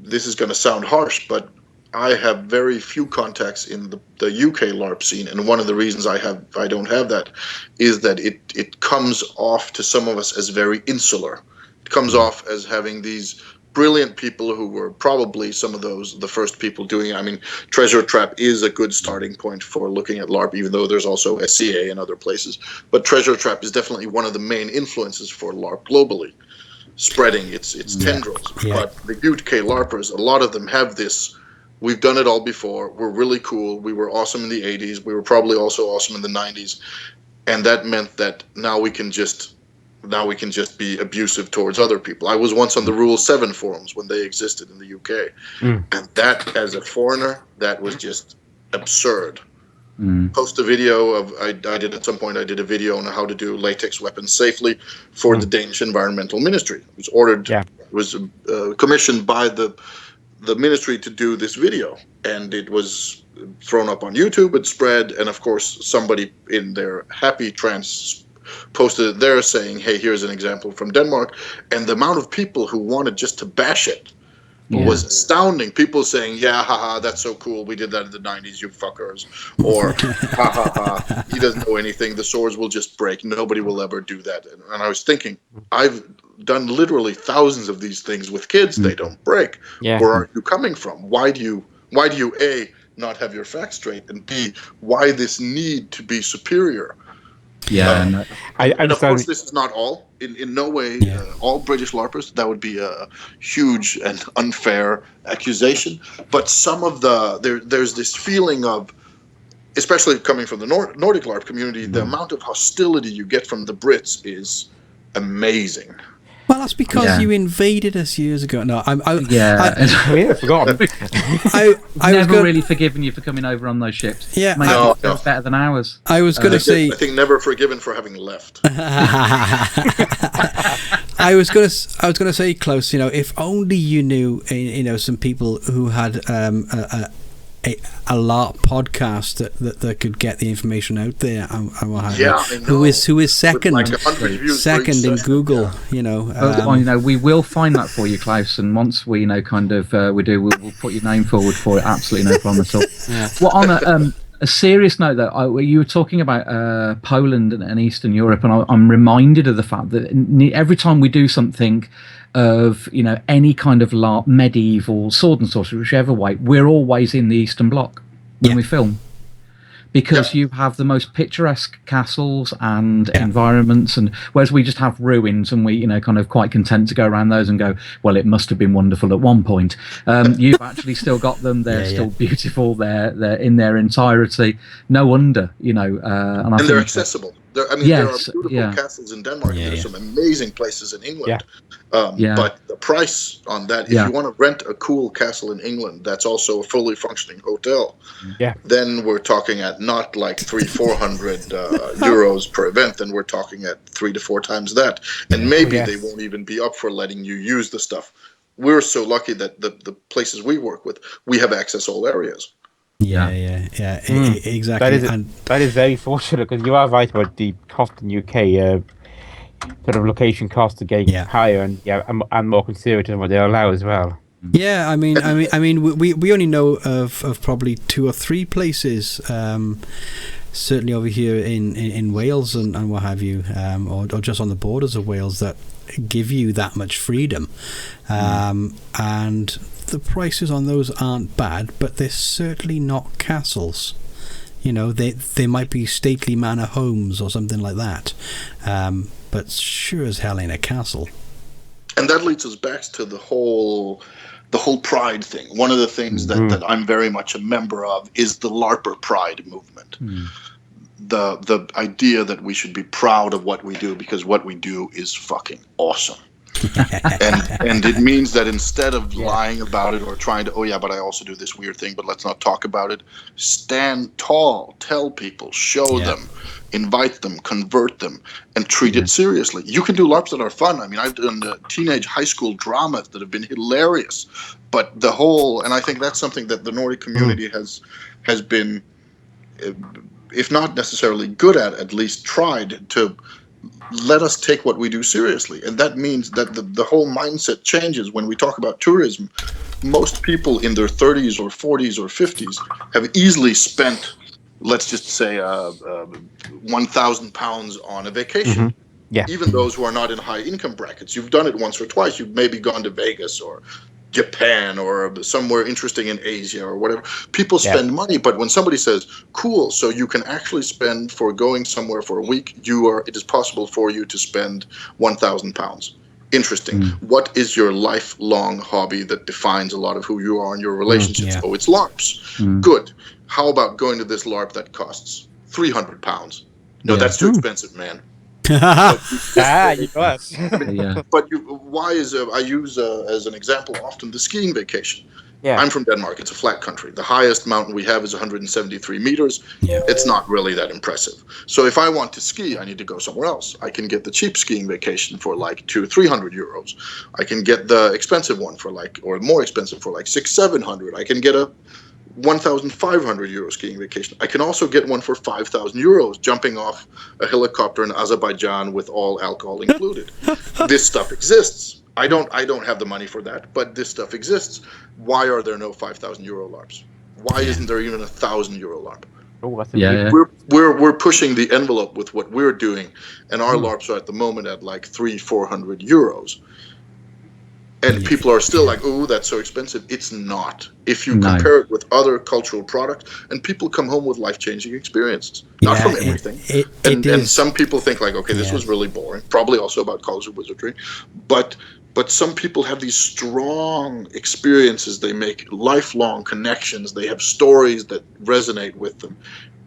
this is going to sound harsh, but I have very few contacts in the UK LARP scene, and one of the reasons I don't have that is that it comes off to some of us as very insular. It comes off as having these brilliant people who were probably some of the first people doing it. I mean, Treasure Trap is a good starting point for looking at LARP, even though there's also SCA and other places. But Treasure Trap is definitely one of the main influences for LARP globally, spreading its tendrils. Yeah. But the UK LARPers, a lot of them have this. We've done it all before. We're really cool. We were awesome in the 80s. We were probably also awesome in the 90s. And that meant that now we can just be abusive towards other people. I was once on the Rule 7 forums when they existed in the UK. And that, as a foreigner, that was just absurd. Post a video of, I did at some point, I did a video on how to do latex weapons safely for the Danish Environmental Ministry. It was ordered, was commissioned by the ministry to do this video, and it was thrown up on YouTube. It spread, and of course somebody in their happy trance posted it there saying, hey, here's an example from Denmark, and the amount of people who wanted just to bash it was astounding. People saying, yeah, haha, that's so cool, we did that in the 90s, you fuckers, or ha ha ha, he doesn't know anything, the swords will just break, nobody will ever do that. And I was thinking, I've done literally thousands of these things with kids, they don't break. Where are you coming from? Why do you A, not have your facts straight, and B, why this need to be superior? And of course this is not all, in no way all British LARPers. That would be a huge and unfair accusation, but some of there's this feeling of, especially coming from the Nordic LARP community, the amount of hostility you get from the Brits is amazing. Well, that's because you invaded us years ago. No, I forgotten. I never really forgiven you for coming over on those ships. Yeah, no. Better than ours. I was going to say, I think never forgiven for having left. I was going to say, Klaus, if only you knew, some people who had a LARP podcast that could get the information out there. Who is second in Google? We will find that for you, Klaus. And once we we'll put your name forward for it. Absolutely no problem at all. Well, on a serious note, though, you were talking about Poland and Eastern Europe, and I'm reminded of the fact that every time we do something of any kind of LARP, medieval, sword and sorcery, whichever way, we're always in the Eastern Bloc when we film, because you have the most picturesque castles and environments, and whereas we just have ruins, and we kind of quite content to go around those and go, well, it must have been wonderful at one point. You've actually still got them. They're still beautiful. They're in their entirety. No wonder, and they're accessible. There are beautiful castles in Denmark. There's some amazing places in England. But the price on that, if you want to rent a cool castle in England that's also a fully functioning hotel, then we're talking at not like 300-400 euros per event. Then we're talking at 3 to 4 times that. And maybe they won't even be up for letting you use the stuff. We're so lucky that the places we work with, we have access all areas. Exactly. That is very fortunate, because you are right about the cost in UK. Sort of location costs are getting higher and more conservative than what they allow as well. Yeah, I mean, we only know of probably 2 or 3 places, certainly over here in Wales and what have you, or just on the borders of Wales, that give you that much freedom, and the prices on those aren't bad, but they're certainly not castles. They might be stately manor homes or something like that, but sure as hell ain't a castle. And that leads us back to the whole pride thing. One of the things that I'm very much a member of is the Larper pride movement. The idea that we should be proud of what we do, because what we do is fucking awesome. and it means that instead of lying about it or trying to, but I also do this weird thing, but let's not talk about it, stand tall, tell people, show them, invite them, convert them, and treat it seriously. You can do LARPs that are fun. I mean, I've done teenage high school dramas that have been hilarious, but and I think that's something that the Nordic community has been, if not necessarily good at least tried to let us take what we do seriously. And that means that the whole mindset changes when we talk about tourism. Most people in their 30s or 40s or 50s have easily spent, let's just say, £1,000 on a vacation. Mm-hmm. Yeah. Even those who are not in high income brackets. You've done it once or twice. You've maybe gone to Vegas or Japan or somewhere interesting in Asia or whatever. People spend money, but when somebody says, cool, so you can actually spend for going somewhere for a week, it is possible for you to spend £1,000. Interesting. What is your lifelong hobby that defines a lot of who you are and your relationships? Oh, it's LARPs. Good. How about going to this LARP that costs £300? No, that's too expensive, man. You know us. But why is I use as an example often the skiing vacation. Yeah. I'm from Denmark. It's a flat country. The highest mountain we have is 173 meters. It's not really that impressive. So if I want to ski, I need to go somewhere else. I can get the cheap skiing vacation for like 200-300 euros. I can get the expensive one for or more expensive for like 600-700. I can get a 1,500 euro skiing vacation. I can also get one for 5,000 euros, jumping off a helicopter in Azerbaijan with all alcohol included. This stuff exists. I don't have the money for that, but this stuff exists. Why are there no 5,000 euro LARPs? Why isn't there even 1,000 euro LARP? Oh, that's We're pushing the envelope with what we're doing, and our LARPs are at the moment at like 300-400 euros. And people are still like, oh, that's so expensive. It's not. If you compare it with other cultural products, and people come home with life-changing experiences. Not from everything. And some people think like, okay, this was really boring. Probably also about College of Wizardry. But some people have these strong experiences. They make lifelong connections. They have stories that resonate with them.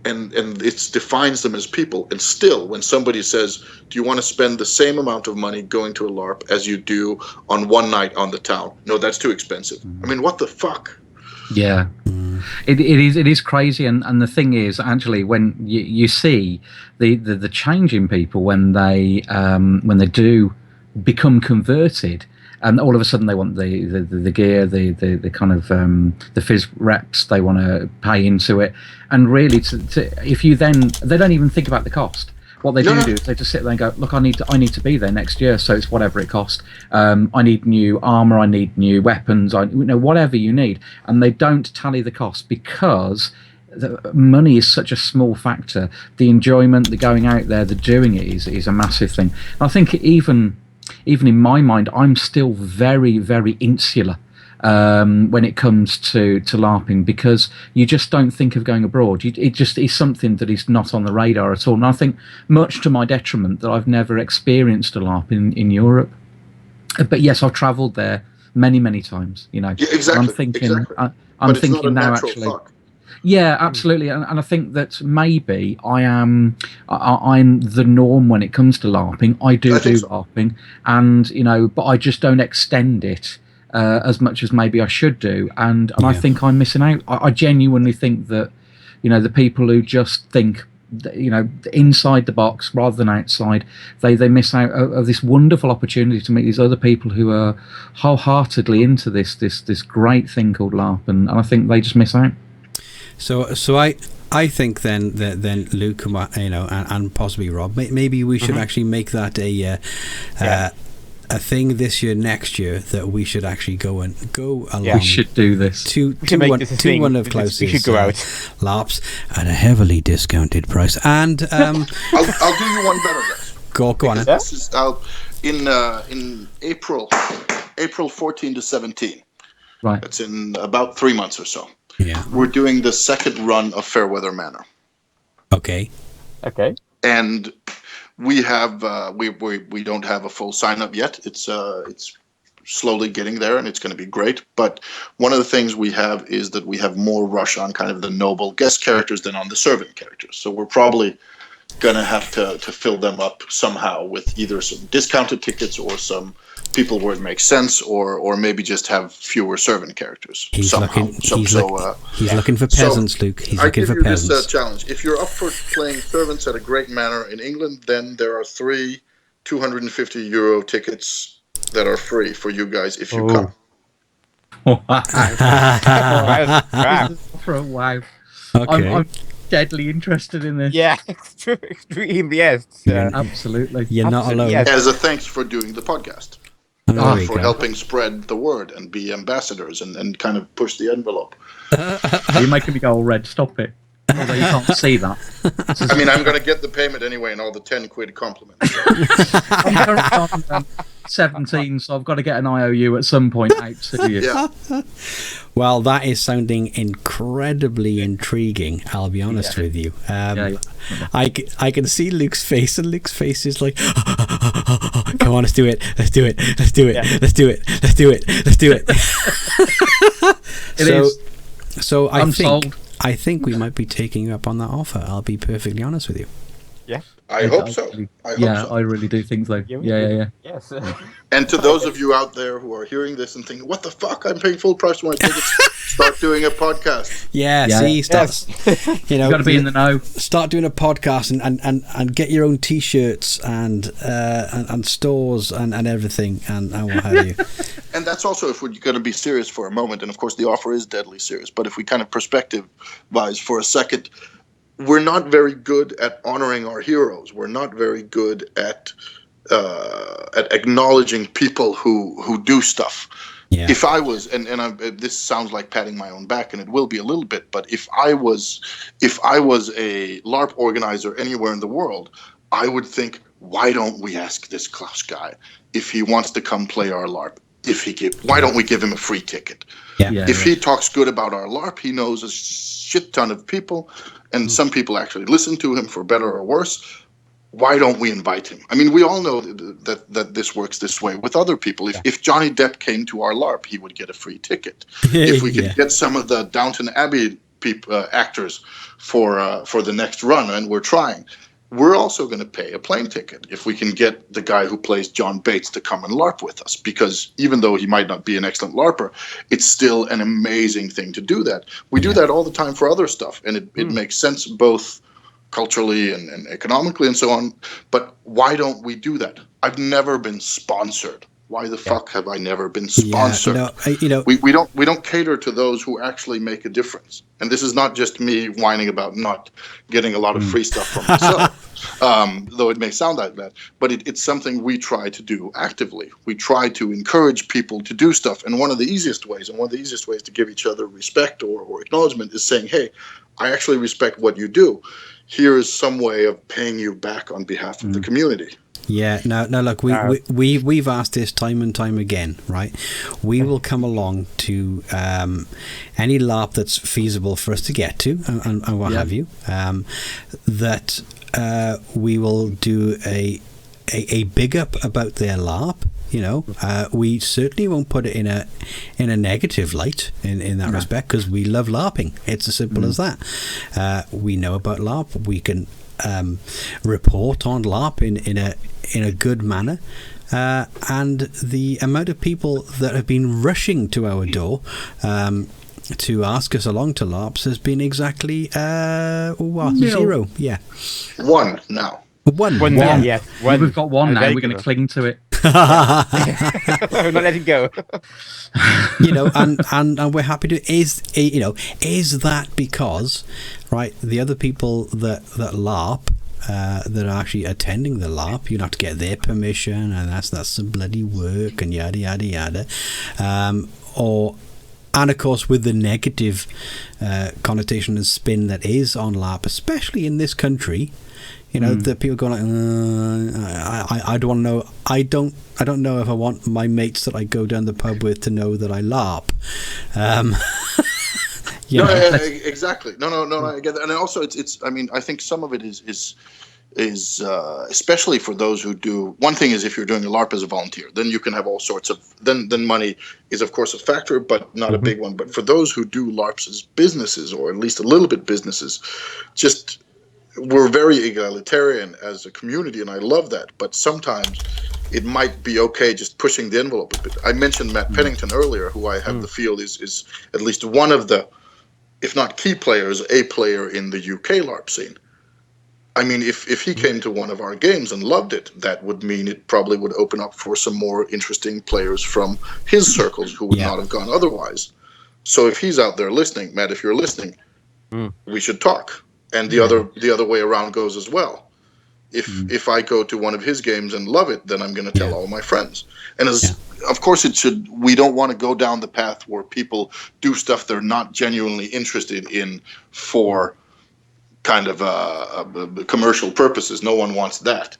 And it defines them as people. And still, when somebody says, do you want to spend the same amount of money going to a LARP as you do on one night on the town? No, that's too expensive. I mean, what the fuck? Yeah. It is crazy. And the thing is, actually, when you see the change in people when they do become converted, and all of a sudden they want the gear, the kind of the phys reps, they want to pay into it, and really if you then, they don't even think about the cost. What they do is they just sit there and go, look, I need to be there next year, so it's whatever it costs. I need new armor, I need new weapons, whatever you need, and they don't tally the cost because the money is such a small factor. The enjoyment, the going out there, the doing it is a massive thing. And I think even in my mind, I'm still very, very insular when it comes to LARPing, because you just don't think of going abroad. It just is something that is not on the radar at all. And I think, much to my detriment, that I've never experienced a LARP in Europe. But yes, I've travelled there many, many times. Yeah, exactly. And I'm thinking now, actually. Fuck. Yeah, absolutely, and I think that maybe I'm the norm when it comes to LARPing. I do LARPing, and but I just don't extend it as much as maybe I should do, and I think I'm missing out. I genuinely think that the people who just think inside the box rather than outside, they miss out of this wonderful opportunity to meet these other people who are wholeheartedly into this great thing called LARP, and I think they just miss out. So I think then Luke, and possibly Rob, maybe we should actually make that a thing this year, next year, that we should actually go along. We should do this. To one of Klaus's LARPs at a heavily discounted price. And I'll do you one better, guys. Go on. This is in April 14 to 17. Right. It's in about 3 months or so. Yeah. We're doing the second run of Fairweather Manor. Okay. And we have we don't have a full sign up yet. It's slowly getting there, and it's going to be great. But one of the things we have is that we have more rush on kind of the noble guest characters than on the servant characters. So we're probably going to have to fill them up somehow with either some discounted tickets or some people where it makes sense, or maybe just have fewer servant characters. He's somehow. He's looking for peasants, Luke. He's looking for peasants. I give you this challenge. If you're up for playing servants at a great manor in England, then there are 3 250 euro tickets that are free for you guys if you come. Wow. Okay. I'm deadly interested in this. Yeah, extreme. Yes, absolutely. You're not alone. Yes. As a thanks for doing the podcast. There we For go. helping spread the word and be ambassadors and kind of push the envelope. You're making me go all red. Stop it. Although you can't see that. I mean, I'm going to get the payment anyway and all the 10 quid compliments. I'm currently on 17, so I've got to get an IOU at some point out to you. Yeah. Well, that is sounding incredibly intriguing, I'll be honest with you. I can see Luke's face, and Luke's face is like, come on, let's do it. Let's do it. Let's do it. Let's do it. Let's do it. Let's do it. So I think we might be taking you up on that offer. I'll be perfectly honest with you. Yeah. I hope so. I really do think so. Yeah. Yes. And to those of you out there who are hearing this and thinking, what the fuck? I'm paying full price for my tickets. Start doing a podcast. Yeah. See, start, You've got to be in the know. Start doing a podcast and get your own T-shirts and stores and everything and what have you. And that's also if we're going to be serious for a moment. And of course, the offer is deadly serious. But if we kind of perspective-wise for a second, we're not very good at honoring our heroes. We're not very good at acknowledging people who do stuff. Yeah. If I was, and this sounds like patting my own back, and it will be a little bit, but if I was a LARP organizer anywhere in the world, I would think, why don't we ask this Claus guy if he wants to come play our LARP? Why don't we give him a free ticket? If he talks good about our LARP, he knows a shit ton of people, and some people actually listen to him for better or worse. Why don't we invite him? I mean, we all know that this works this way with other people. If Johnny Depp came to our LARP, he would get a free ticket. If we could get some of the Downton Abbey actors for the next run, and we're trying, we're also going to pay a plane ticket if we can get the guy who plays John Bates to come and LARP with us. Because even though he might not be an excellent LARPer, it's still an amazing thing to do that. We do that all the time for other stuff, and it makes sense both culturally and economically and so on. But why don't we do that? I've never been sponsored. Why the fuck have I never been sponsored? We don't cater to those who actually make a difference. And this is not just me whining about not getting a lot of free stuff from myself, though it may sound like that. But it's something we try to do actively. We try to encourage people to do stuff. And one of the easiest ways to give each other respect or acknowledgement is saying, hey, I actually respect what you do. Here is some way of paying you back on behalf of the community. Yeah, no. Look, we've asked this time and time again, right? We will come along to any LARP that's feasible for us to get to, and what have you. That we will do a big up about their LARP. We certainly won't put it in a negative light in that respect, because we love LARPing. It's as simple as that. We know about LARP. We can report on LARP in a good manner, and the amount of people that have been rushing to our door to ask us along to LARPs has been exactly zero. Yeah, one now. One. Yes. One. We've got one now. We're going to cling to it. Not let it go. And we're happy to. Is that because, right, the other people that LARP, that are actually attending the LARP, you have to get their permission, and that's some bloody work, and yada yada yada, and of course with the negative connotation and spin that is on LARP, especially in this country. The people go like, I don't want to know. I don't know if I want my mates that I go down the pub with to know that I LARP. Exactly. No. I get that. And also, it's. I mean, I think some of it is especially for those who do. One thing is if you're doing a LARP as a volunteer, then you can have all sorts of. Then money is of course a factor, but not a big one. But for those who do LARPs as businesses, or at least a little bit businesses, just. We're very egalitarian as a community, and I love that. But sometimes it might be okay just pushing the envelope a bit. I mentioned Matt Pennington earlier, who I have the feel is at least one of the, if not key players, a player in the UK LARP scene. I mean, if he came to one of our games and loved it, that would mean it probably would open up for some more interesting players from his circles who would not have gone otherwise. So if he's out there listening, Matt, if you're listening, we should talk. and the other way around goes as well. If I go to one of his games and love it, then I'm going to tell all my friends. And of course, we don't want to go down the path where people do stuff they're not genuinely interested in for kind of commercial purposes. No one wants that.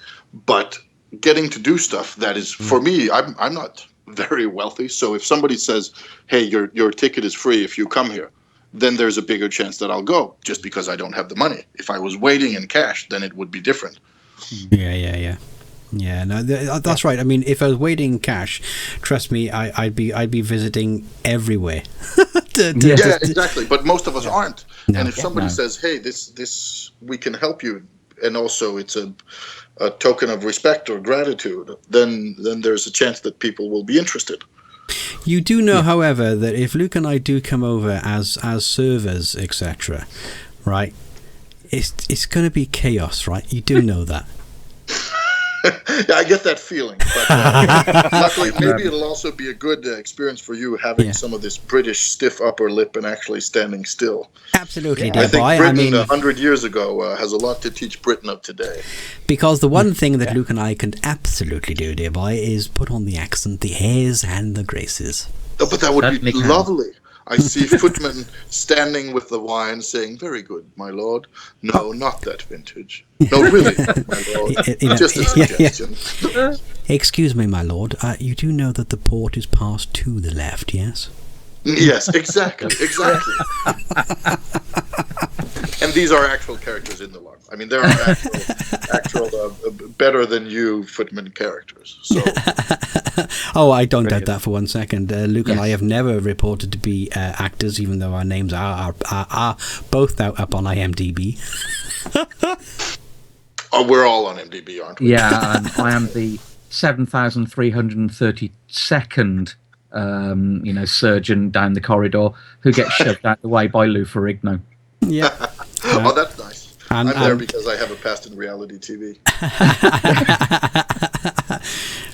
But getting to do stuff that is, for me, I'm not very wealthy. So if somebody says, hey, your ticket is free if you come here, then there's a bigger chance that I'll go, just because I don't have the money. If I was waiting in cash, then it would be different. Yeah, no, that's right. I mean, if I was waiting cash, trust me, I'd be visiting everywhere. Exactly. But most of us aren't. No. And if somebody says, "Hey, this we can help you," and also it's a token of respect or gratitude, then there's a chance that people will be interested. You do know, however, that if Luke and I do come over as servers, etc., right, it's going to be chaos, right? You do know that. Yeah, I get that feeling. But luckily, maybe it'll also be a good experience for you having some of this British stiff upper lip and actually standing still. Absolutely, I think Britain 100 years ago has a lot to teach Britain of today. Because the one thing that Luke and I can absolutely do, dear boy, is put on the accent, the airs and the graces. Oh, but that would be lovely. I see footmen standing with the wine saying, very good, my lord. No, not that vintage. No, really, my lord. Just a suggestion. Excuse me, my lord. You do know that the port is passed to the left, yes? Yes, exactly. And these are actual characters in the LARP. I mean, there are actual better than you footman characters. So. Oh, I don't doubt that for 1 second. Luke and I have never reported to be actors, even though our names are both up on IMDb. Oh, we're all on IMDb, aren't we? Yeah, I am the 7,332nd surgeon down the corridor who gets shoved out the way by Lou Ferrigno. Yeah. Oh, that's nice. I'm there because I have a past in reality TV.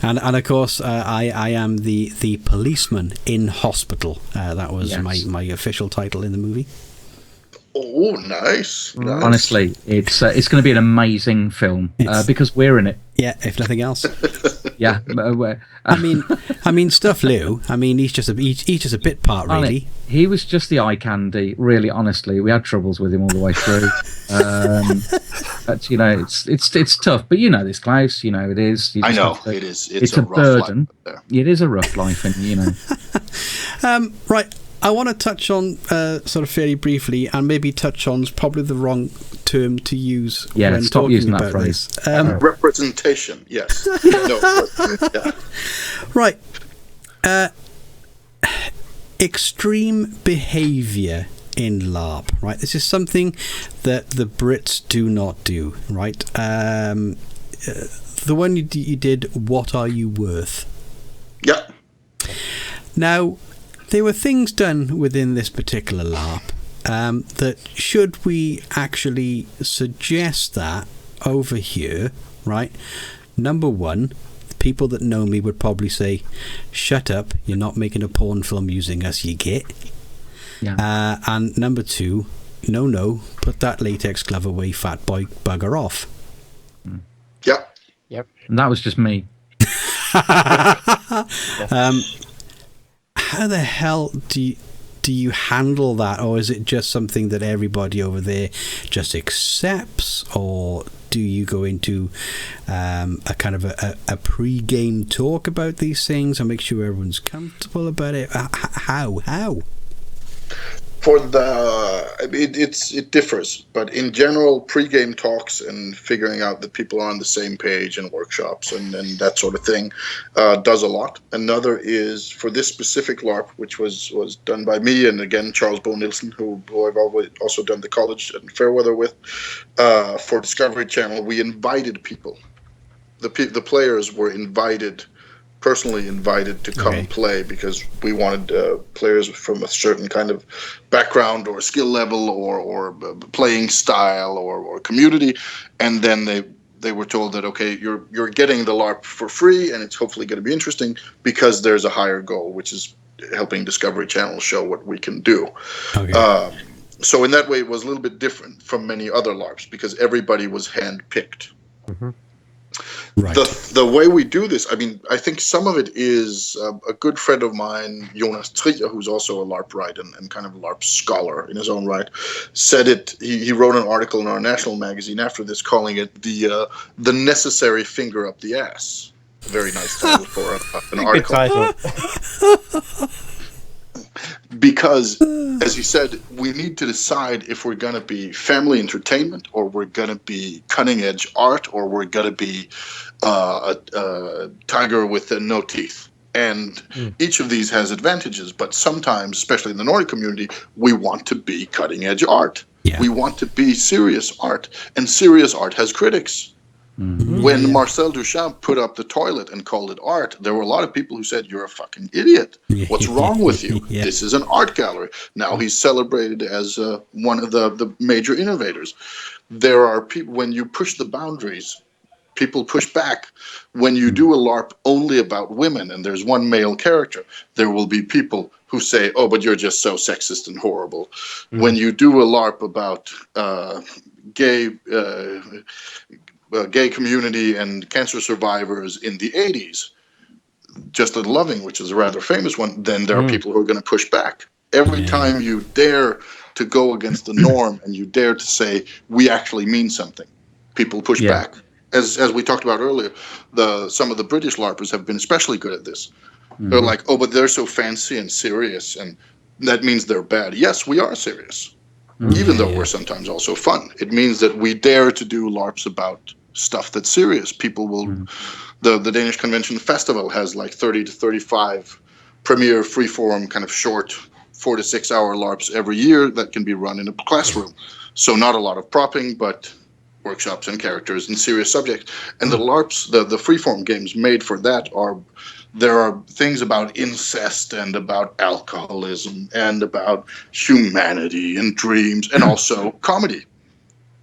and of course, I am the policeman in hospital. That was my official title in the movie. Oh, nice. Honestly, it's going to be an amazing film because we're in it. Yeah, if nothing else. Yeah. I mean, stuff Lou. I mean, he's just a bit part, really. He was just the eye candy. Really, honestly, we had troubles with him all the way through. But it's tough. But you know this, Klaus. You know it is. I know it is. It's a burden. It is a rough life, and right. I want to touch on sort of fairly briefly, and maybe touch on is probably the wrong term to use. Yeah, when stop talking using about that phrase. This. Representation, yes. Right. Extreme behaviour in LARP, right? This is something that the Brits do not do, right? The one you did, What Are You Worth? Yeah. Now, there were things done within this particular LARP that should we actually suggest that over here, right? Number one, the people that know me would probably say, shut up, you're not making a porn film using us, you get. Yeah. And number two, no, put that latex glove away, fat boy, bugger off. Yep. And that was just me. How the hell do you handle that, or is it just something that everybody over there just accepts, or do you go into a kind of a pre-game talk about these things and make sure everyone's comfortable about it? How? For it differs, but in general, pre-game talks and figuring out that people are on the same page and workshops and that sort of thing does a lot. Another is for this specific LARP, which was done by me and again Charles Bo Nilsson, who I've also done the college and Fairweather with. For Discovery Channel, we invited people. The players were personally invited to come and play because we wanted players from a certain kind of background or skill level or playing style or community, and then they were told that you're getting the LARP for free and it's hopefully going to be interesting because there's a higher goal, which is helping Discovery Channel show what we can do. So in that way, it was a little bit different from many other LARPs because everybody was hand-picked. Right. The way we do this, I mean, I think some of it is a good friend of mine, Jonas Trier, who's also a LARP writer and kind of a LARP scholar in his own right, said it. He wrote an article in our national magazine after this, calling it the necessary finger up the ass. Very nice title for an article. Good title. Because, as he said, we need to decide if we're going to be family entertainment or we're going to be cutting-edge art or we're going to be a tiger with no teeth. And each of these has advantages, but sometimes, especially in the Nordic community, we want to be cutting-edge art. Yeah. We want to be serious art, and serious art has critics. When Marcel Duchamp put up the toilet and called it art, there were a lot of people who said, "You're a fucking idiot. What's wrong with you? This is an art gallery." Now he's celebrated as one of the major innovators. There are people, when you push the boundaries, people push back. When you do a LARP only about women and there's one male character, there will be people who say, "Oh, but you're just so sexist and horrible." When you do a LARP about gay community and cancer survivors in the 80s, Just Little Loving, which is a rather famous one, then there are people who are going to push back. Every time you dare to go against the norm and you dare to say, we actually mean something, people push back. As we talked about earlier, some of the British LARPers have been especially good at this. They're like, "Oh, but they're so fancy and serious, and that means they're bad." Yes, we are serious, even though we're sometimes also fun. It means that we dare to do LARPs about stuff that's serious. People will the Danish Convention Festival has like 30 to 35 premier freeform kind of short 4 to 6 hour LARPs every year that can be run in a classroom. So not a lot of propping, but workshops and characters and serious subjects. And the LARPs, the freeform games made for that there are things about incest and about alcoholism and about humanity and dreams and also comedy.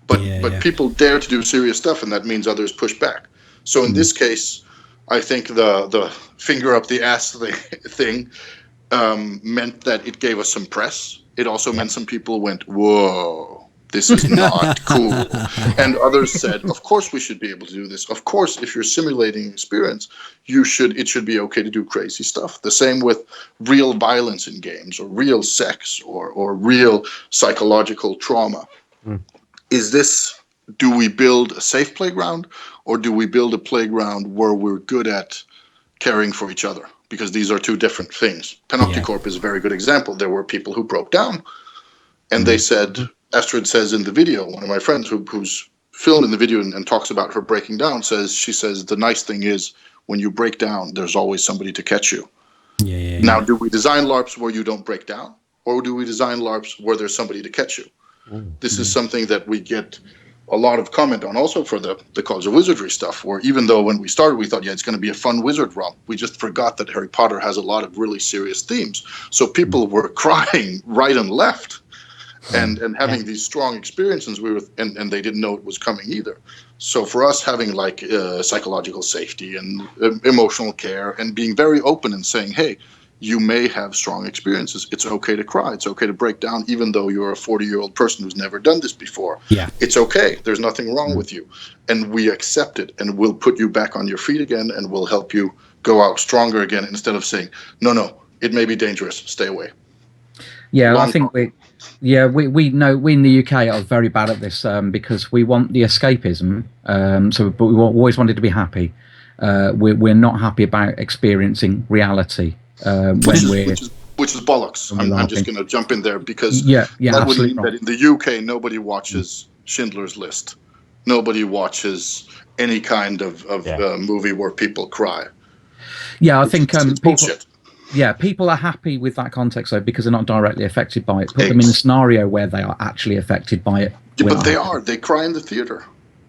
But people dare to do serious stuff, and that means others push back. So in this case, I think the finger up the ass thing meant that it gave us some press. It also meant some people went, "Whoa, this is not cool." And others said, "Of course we should be able to do this. Of course, if you're simulating experience, it should be okay to do crazy stuff." The same with real violence in games, or real sex, or real psychological trauma. Do we build a safe playground, or do we build a playground where we're good at caring for each other? Because these are two different things. Panopticorp is a very good example. There were people who broke down, and they said, Astrid says in the video, one of my friends who's filmed in the video and talks about her breaking down, she says, "The nice thing is when you break down, there's always somebody to catch you." Now, do we design LARPs where you don't break down, or do we design LARPs where there's somebody to catch you? This is something that we get a lot of comment on also for the College of Wizardry stuff, where even though when we started we thought, it's going to be a fun wizard romp, we just forgot that Harry Potter has a lot of really serious themes. So people were crying right and left and having these strong experiences, and they didn't know it was coming either. So for us, having like psychological safety and emotional care and being very open and saying, "Hey, you may have strong experiences. It's okay to cry. It's okay to break down, even though you're a 40-year-old person who's never done this before. It's okay. There's nothing wrong with you. And we accept it, and we'll put you back on your feet again, and we'll help you go out stronger again," instead of saying, no, it may be dangerous. Stay away. I think we know we in the UK are very bad at this because we want the escapism. But we always wanted to be happy. We're not happy about experiencing reality. Which is bollocks. I'm just going to jump in there because that would mean that in the UK nobody watches Schindler's List, nobody watches any kind of movie where people cry. I think it's bullshit. People are happy with that context though because they're not directly affected by it. Put them in a scenario where they are actually affected by it. But they are. They cry in the theater.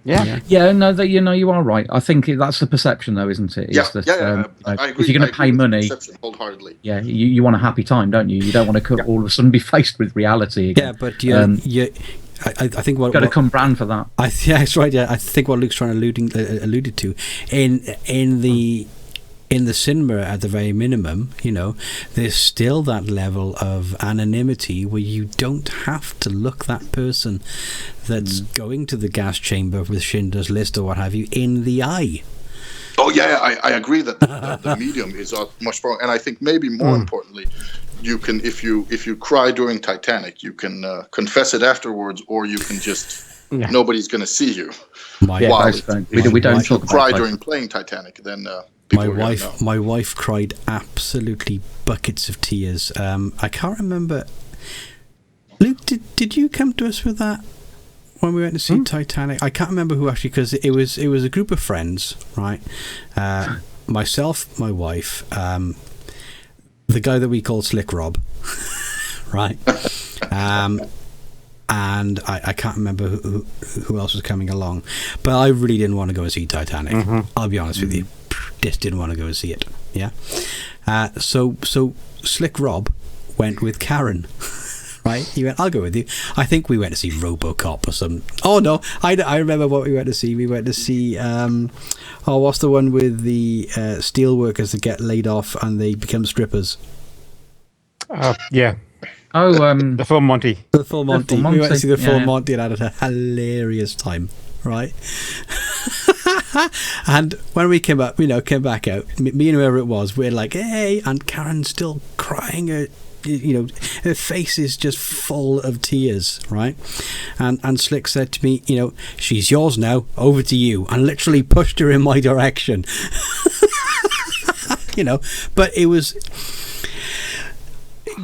You are right. I think that's the perception, though, isn't it? I agree. If you're going to pay money, wholeheartedly. You want a happy time, don't you? You don't want to all of a sudden be faced with reality again. But I think got to come brand for that. That's right. I think what Luke's trying to alluded to in the in the cinema, at the very minimum, there's still that level of anonymity where you don't have to look that person that's going to the gas chamber with Schindler's List or what have you in the eye. Oh yeah, I agree that the medium is much more, and I think maybe more importantly, you can if you cry during Titanic, you can confess it afterwards, or you can just nobody's going to see you. We don't talk about cry during playing Titanic, then. My wife cried absolutely buckets of tears. I can't remember. Luke, did you come to us with that when we went to see Titanic? I can't remember who actually, because it was a group of friends, right? Myself, my wife, the guy that we called Slick Rob, right? And I can't remember who else was coming along, but I really didn't want to go and see Titanic. I'll be honest with you. Just didn't want to go and see it. Yeah. So Slick Rob went with Karen. Right? He went, I'll go with you. I think we went to see RoboCop or something. Oh no, I remember what we went to see. We went to see what's the one with the steel workers that get laid off and they become strippers? Yeah. Oh, the Full Monty. The Full Monty. We went to see the Full Monty and had a hilarious time. Right. And when we came back out, me and whoever it was, we're like, hey, and Karen's still crying. Her face is just full of tears, right? And Slick said to me, she's yours now, over to you, and literally pushed her in my direction. But it was,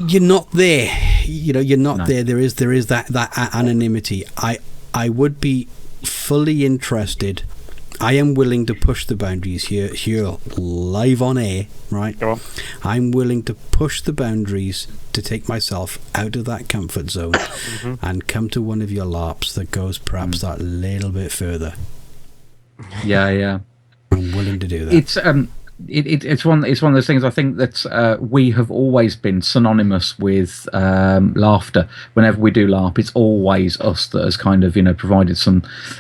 you're not there. You're not there. There is that anonymity. I would be fully interested. I am willing to push the boundaries here live on air, right? Go on. I'm willing to push the boundaries to take myself out of that comfort zone and come to one of your LARPs that goes perhaps that little bit further. Yeah. I'm willing to do that. It's one of those things. I think that we have always been synonymous with laughter. Whenever we do LARP, it's always us that has kind of provided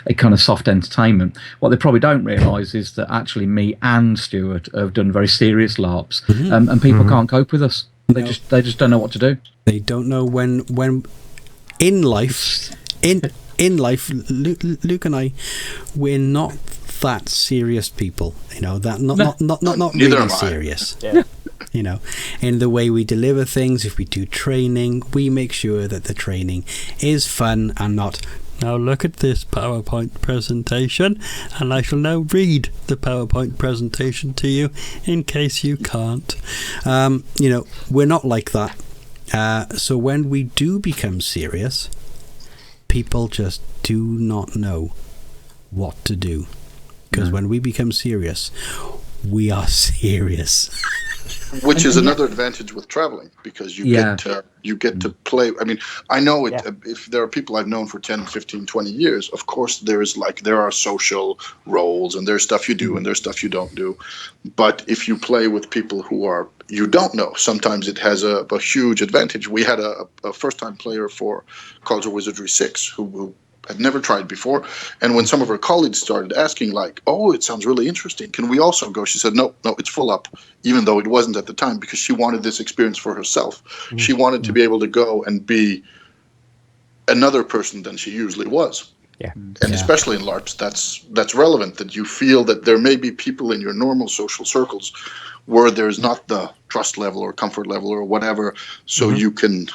a kind of soft entertainment. What they probably don't realise is that actually me and Stuart have done very serious LARPs, and people can't cope with us. They just don't know what to do. They don't know when in life. Luke and I, we're not that serious people, that not really serious. In the way we deliver things. If we do training, we make sure that the training is fun and not, now look at this PowerPoint presentation, and I shall now read the PowerPoint presentation to you in case you can't. We're not like that. So when we do become serious, people just do not know what to do. Because when we become serious, we are serious. Which is another advantage with traveling, because you get to play. I mean, I know if there are people I've known for 10, 15, 20 years, of course there are social roles, and there's stuff you do and there's stuff you don't do. But if you play with people who you don't know, sometimes it has a huge advantage. We had a first-time player for Culture Wizardry 6 who had never tried before, and when some of her colleagues started asking, like, oh, it sounds really interesting, can we also go? She said, no, it's full up, even though it wasn't at the time, because she wanted this experience for herself. She wanted to be able to go and be another person than she usually was. And especially in LARPs, that's relevant, that you feel that there may be people in your normal social circles where there's not the trust level or comfort level or whatever, so you can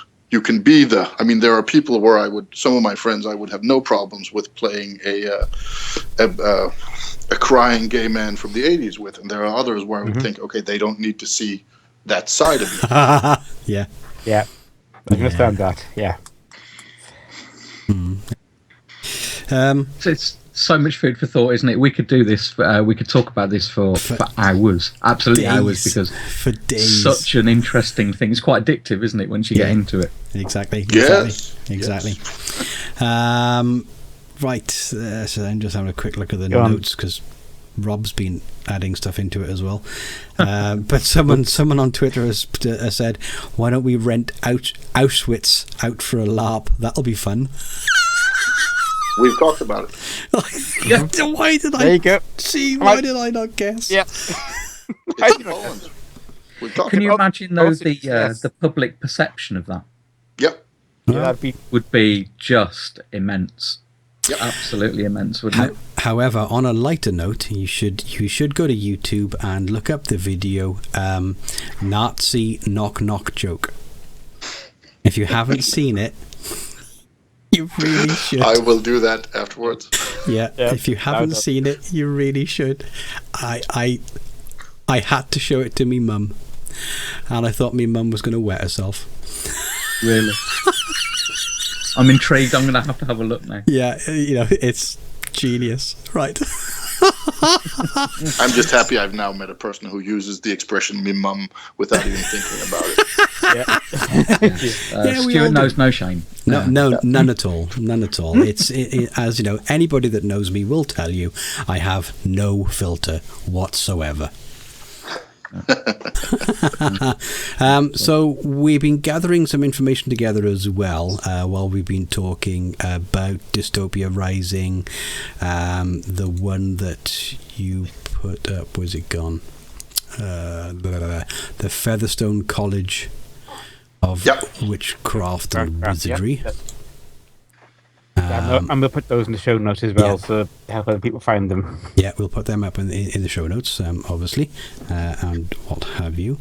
be there are people where some of my friends, I would have no problems with playing a crying gay man from the 80s with, and there are others where I would think, okay, they don't need to see that side of me. Yeah. I understand that. Yeah. So it's so much food for thought, isn't it? We could do this. We could talk about this for hours, absolutely days, hours, because for days. Such an interesting thing. It's quite addictive, isn't it, once you get into it? Exactly. Yes. Exactly. Right. So I'm just having a quick look at the notes, because Rob's been adding stuff into it as well. But someone on Twitter has said, "Why don't we rent Auschwitz out for a LARP? That'll be fun." We've talked about it. Why did I? There you go. See, why did I not guess? Yeah. It's in Poland. Can you imagine, though, the public perception of that? Yep. Yeah, would be just immense. Yep. Absolutely immense, wouldn't it? However, on a lighter note, you should go to YouTube and look up the video Nazi knock knock joke. If you haven't seen it, you really should. I will do that afterwards. Yeah, if you haven't seen it, you really should. I had to show it to me mum, and I thought me mum was going to wet herself. Really? I'm intrigued. I'm going to have a look now. Yeah, it's genius, right? I'm just happy I've now met a person who uses the expression "me mum" without even thinking about it. Stuart knows no shame. No, none at all. None at all. It's as you know, anybody that knows me will tell you I have no filter whatsoever. So we've been gathering some information together as well while we've been talking about Dystopia Rising. The one that you put up, where's it gone? The Featherstone College of Witchcraft and Wizardry. I'm going to put those in the show notes as well, so help other people find them. Yeah, we'll put them up in the show notes, obviously, and what have you.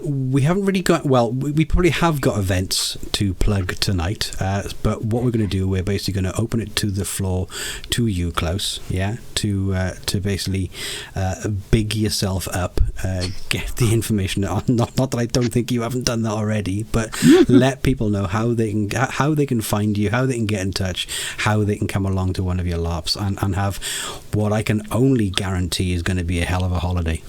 We haven't really got, well, we probably have got events to plug tonight, but what we're going to do, we're basically going to open it to the floor to you, Klaus, to basically big yourself up, get the information. Not that I don't think you haven't done that already, but let people know how they can find you, how they can get in touch, how they can come along to one of your LARPs and have what I can only guarantee is going to be a hell of a holiday.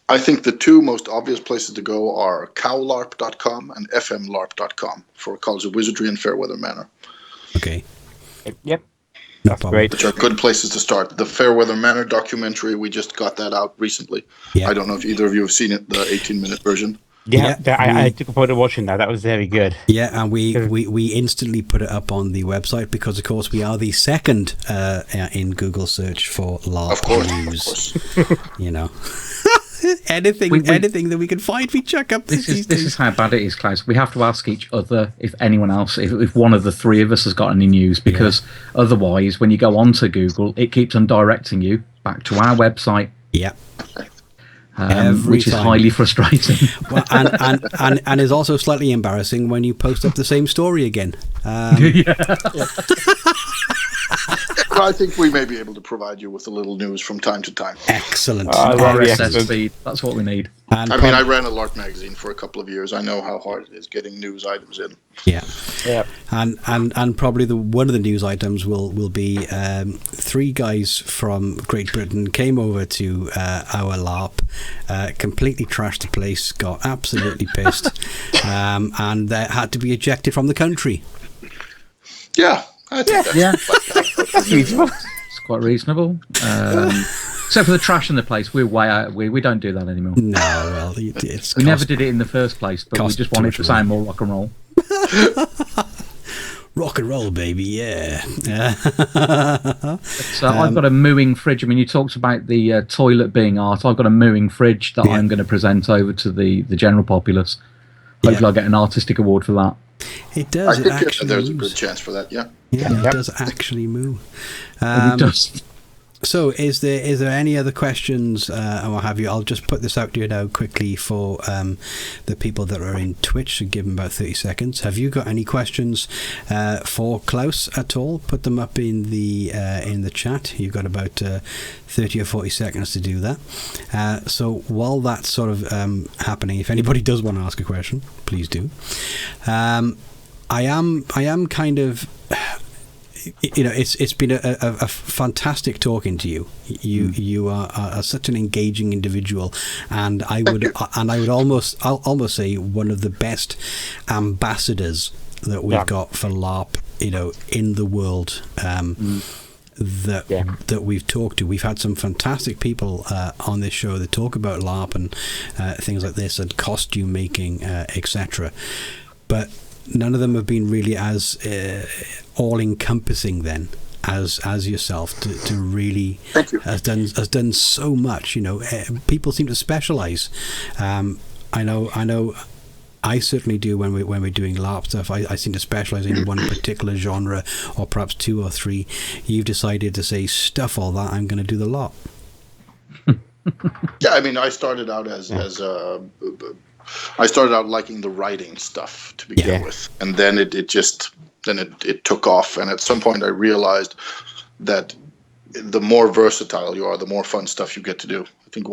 I think the two most obvious places to go are cowlarp.com and fmlarp.com for College of Wizardry and Fairweather Manor. Okay. Yep. No That's problem. great. Which are good places to start. The Fairweather Manor documentary, we just got that out recently. Yeah. I don't know if either of you have seen it, the 18-minute version. I took a photo watching that. That was very good. Yeah, and we instantly put it up on the website because, of course, we are the second in Google search for LARP news. You know, anything that we can find, we chuck up. This is how bad it is, Klaus. We have to ask each other if anyone else, if one of the three of us has got any news, because otherwise, when you go onto Google, it keeps on directing you back to our website. Yeah. Which is highly frustrating. Well, and is also slightly embarrassing when you post up the same story again. But I think we may be able to provide you with a little news from time to time. Excellent. RSS feed. That's what we need. I ran a LARP magazine for a couple of years. I know how hard it is getting news items in. Yeah. And probably one of the news items will be three guys from Great Britain came over to our LARP, completely trashed the place, got absolutely pissed, and had to be ejected from the country. Yeah. I think that's It's quite reasonable. Except for the trash in the place, we're way out. We don't do that anymore. No, well, we never did it in the first place, but we just wanted to sound more rock and roll. Rock and roll, baby, yeah. So I've got a mooing fridge. I mean, you talked about the toilet being art. I've got a mooing fridge that I'm going to present over to the general populace. Hopefully I'll get an artistic award for that. It does. I think there's a good chance for that, yeah. Yeah, it does actually move. It does. So, is there any other questions, or have you? I'll just put this out to you now quickly for the people that are in Twitch. So give them about 30 seconds. Have you got any questions for Klaus at all? Put them up in the chat. You've got about 30 or 40 seconds to do that. So while that's sort of happening, if anybody does want to ask a question, please do. I am kind of. It's been a fantastic talking to you. You are such an engaging individual, and I would almost say one of the best ambassadors that we've got for LARP, in the world. That we've talked to. We've had some fantastic people on this show that talk about LARP and things like this and costume making, etc. But none of them have been really as all-encompassing then as yourself to really Thank you. has done so much. People seem to specialize. I know I certainly do when we're doing LARP stuff. I seem to specialize in one particular genre, or perhaps two or three. You've decided to say, stuff all that, I'm going to do the lot. Yeah, I mean, I started out I started out liking the writing stuff to begin with, and then it took off. And at some point, I realized that the more versatile you are, the more fun stuff you get to do. I think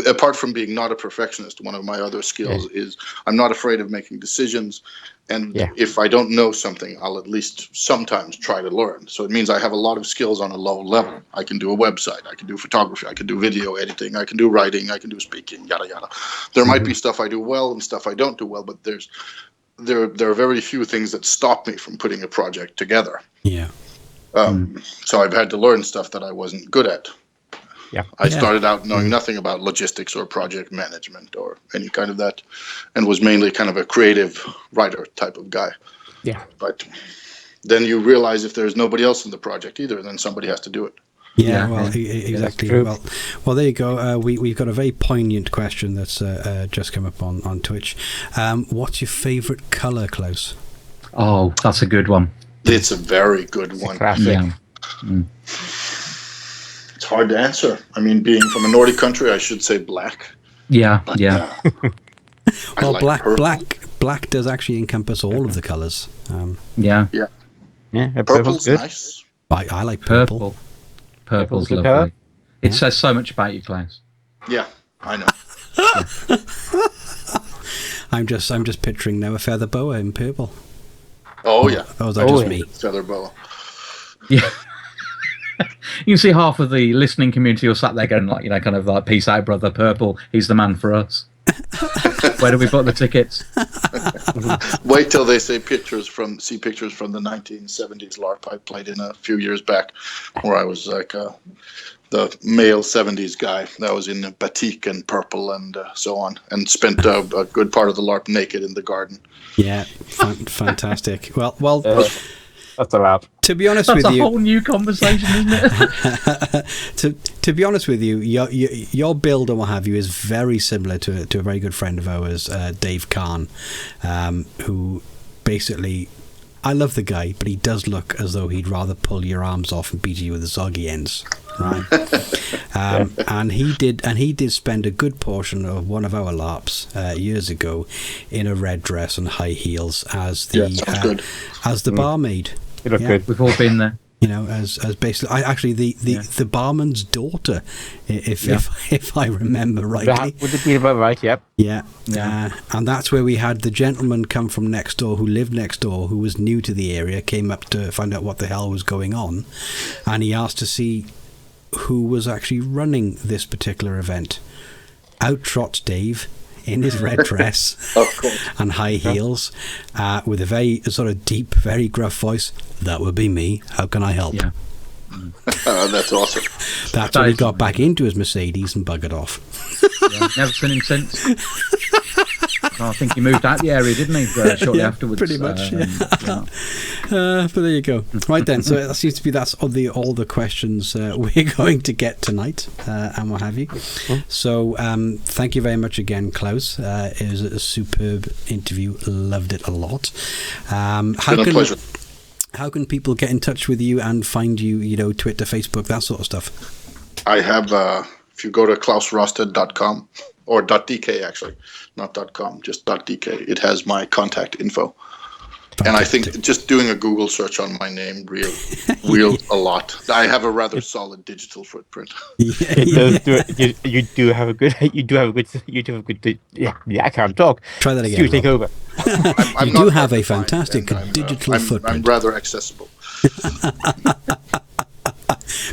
apart from being not a perfectionist, one of my other skills is I'm not afraid of making decisions. And if I don't know something, I'll at least sometimes try to learn. So it means I have a lot of skills on a low level. I can do a website, I can do photography, I can do video editing, I can do writing, I can do speaking, yada yada. There might be stuff I do well and stuff I don't do well, but there are very few things that stop me from putting a project together. Yeah. So I've had to learn stuff that I wasn't good at. Yeah. I started out knowing nothing about logistics or project management or any kind of that, and was mainly kind of a creative writer type of guy. Yeah. But then you realize if there's nobody else in the project either, then somebody has to do it. Yeah, well, exactly. Well, there you go. We've got a very poignant question that's just come up on Twitch. What's your favourite colour, Klaus? Oh, that's a good one. It's a very good one. Yeah. It's hard to answer. I mean, being from a Nordic country, I should say black. Yeah, But, Well, like black does actually encompass all of the colours. Yeah. Purple's good. nice. I like purple. Purple's Purple's lovely. It says so much about you, Klaus. Yeah, I know. I'm just picturing now a feather boa in purple. Oh yeah. Oh, is that just me? Feather boa. Yeah. You can see half of the listening community all sat there going like, kind of like, peace out, brother, purple. He's the man for us. Where do we put the tickets? Wait till they see pictures from the 1970s LARP I played in a few years back, where I was like the male 70s guy that was in batik and purple and so on, and spent a good part of the LARP naked in the garden. Yeah, fantastic. Well. That's a LARP. To be honest That's with you, a whole new conversation, isn't it? to be honest with you, your build and what have you is very similar to a very good friend of ours, Dave Kahn, who basically, I love the guy, but he does look as though he'd rather pull your arms off and beat you with the soggy ends, right? And he did spend a good portion of one of our LARPs years ago in a red dress and high heels as the barmaid. You look good. We've all been there. As basically, the barman's daughter, if I remember rightly. Would it be about right? Yep. Yeah. And that's where we had the gentleman come from next door, who lived next door, who was new to the area, came up to find out what the hell was going on, and he asked to see who was actually running this particular event. Out trots Dave in his red dress and high heels, with a very sort of deep, very gruff voice. That would be me. How can I help? Yeah. That's awesome. That's when he got back into his Mercedes and buggered off. Never seen him since. I think he moved out the area, didn't he? Shortly afterwards. Pretty much. But there you go. Right then. So that seems to be all the questions we're going to get tonight, and what have you. So thank you very much again, Klaus. It was a superb interview. Loved it a lot. It's been a pleasure. How can people get in touch with you and find you? Twitter, Facebook, that sort of stuff. I have. If you go to klausrosted.com or .dk actually, not .com, just .dk, it has my contact info. Fantastic. And I think just doing a Google search on my name real a lot. I have a rather solid digital footprint. You do have a good. Yeah, I can't talk. Try that again. You take over. I'm you do have a fantastic digital footprint. I'm rather accessible.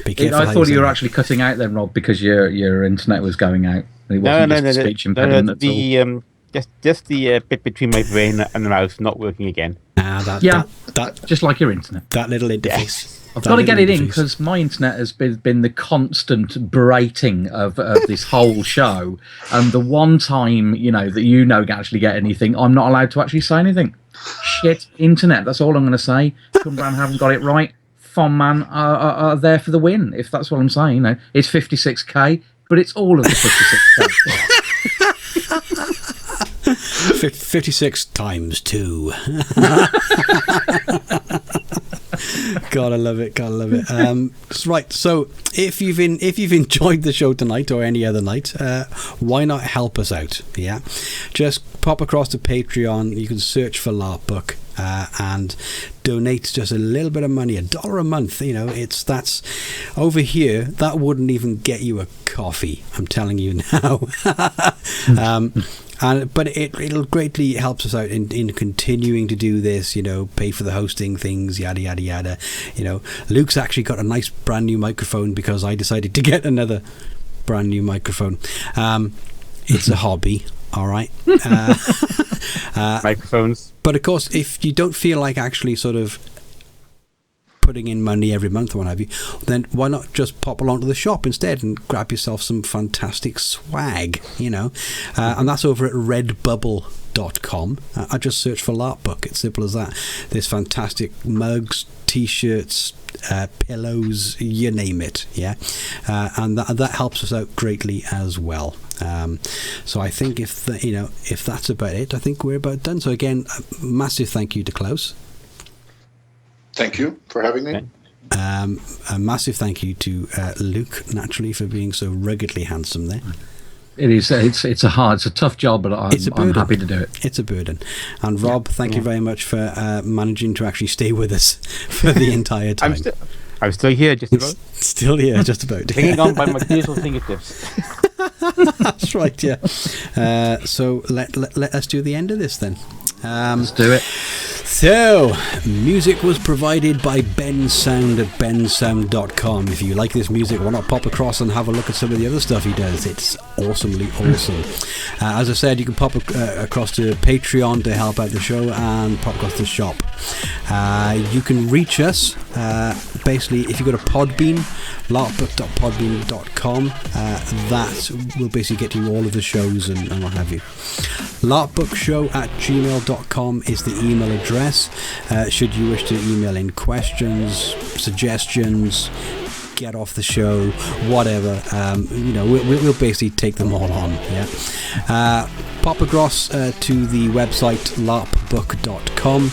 I thought you were actually cutting out then, Rob, because your internet was going out. It wasn't speech impediment at all. Just the bit between my brain and the mouse not working again. That just like your internet. That little interface. I've got to get it in because my internet has been the constant berating of this whole show. And the one time, that can actually get anything, I'm not allowed to actually say anything. Shit, internet. That's all I'm going to say. Come around, haven't got it right. Fon Man are there for the win, if that's what I'm saying. You know, it's 56k, but it's all of the 56k. 56 times 2. Gotta love it. Right, so if you've enjoyed the show tonight or any other night, why not help us out? Yeah, just pop across to Patreon. You can search for Larpbook and donate just a little bit of money, $1 a month. You know, that's over here. That wouldn't even get you a coffee. I'm telling you now. But it'll greatly helps us out in continuing to do this, you know, pay for the hosting things, yada, yada, yada. You know, Luke's actually got a nice brand new microphone because I decided to get another brand new microphone. It's a hobby, all right? Microphones. But of course, if you don't feel like actually sort of putting in money every month or what have you, then why not just pop along to the shop instead and grab yourself some fantastic swag, you know, and that's over at redbubble.com. I just search for Larpbook. It's simple as that. There's fantastic mugs, t-shirts, pillows, you name it, yeah, and that helps us out greatly as well. So I think if that's about it, I think we're about done. So again, massive thank you to Klaus. Thank you for having me. A massive thank you to Luke, naturally, for being so ruggedly handsome there. It is. It's a tough job, but I'm happy to do it. It's a burden. And Rob, thank you very much for managing to actually stay with us for the entire time. I'm still here, just about. Still here, just about. Hanging on by my beautiful fingertips. That's right, yeah. So let us do the end of this then. Let's do it. So, music was provided by Ben Sound at bensound.com. If you like this music, why not pop across and have a look at some of the other stuff he does? It's awesomely awesome. As I said, you can pop across to Patreon to help out the show and pop across to the shop. You can reach us, basically, if you go to Podbean, larpbook.podbean.com, that will basically get you all of the shows and what have you. larpbookshow@gmail.com is the email address. Should you wish to email in questions, suggestions, get off the show, whatever, we'll basically take them all on. Yeah. Pop across to the website larpbook.com.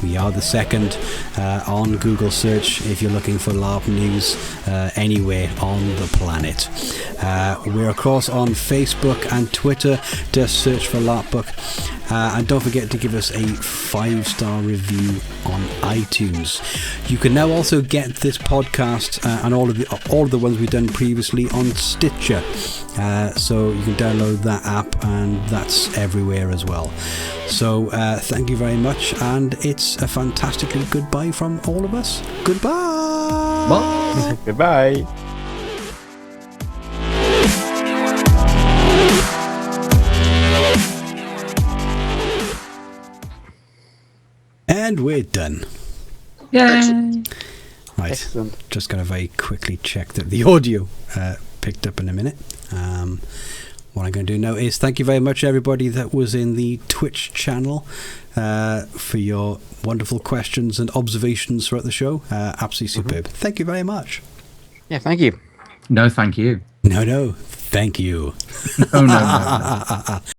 We are the second on Google search if you're looking for LARP news anywhere on the planet. We're across on Facebook and Twitter. Just search for Larpbook. And don't forget to give us a 5-star review on iTunes. You can now also get this podcast and all of the ones we've done previously on Stitcher. So you can download that app, and that's everywhere as well. So thank you very much, and it's a fantastically goodbye from all of us. Goodbye. Bye. Goodbye. And we're done. Yay. Right. Excellent. Just going to very quickly check that the audio picked up in a minute. What I'm going to do now is thank you very much, everybody that was in the Twitch channel, for your wonderful questions and observations throughout the show. Absolutely superb. Thank you very much. Yeah, thank you. No, thank you. No, thank you. No.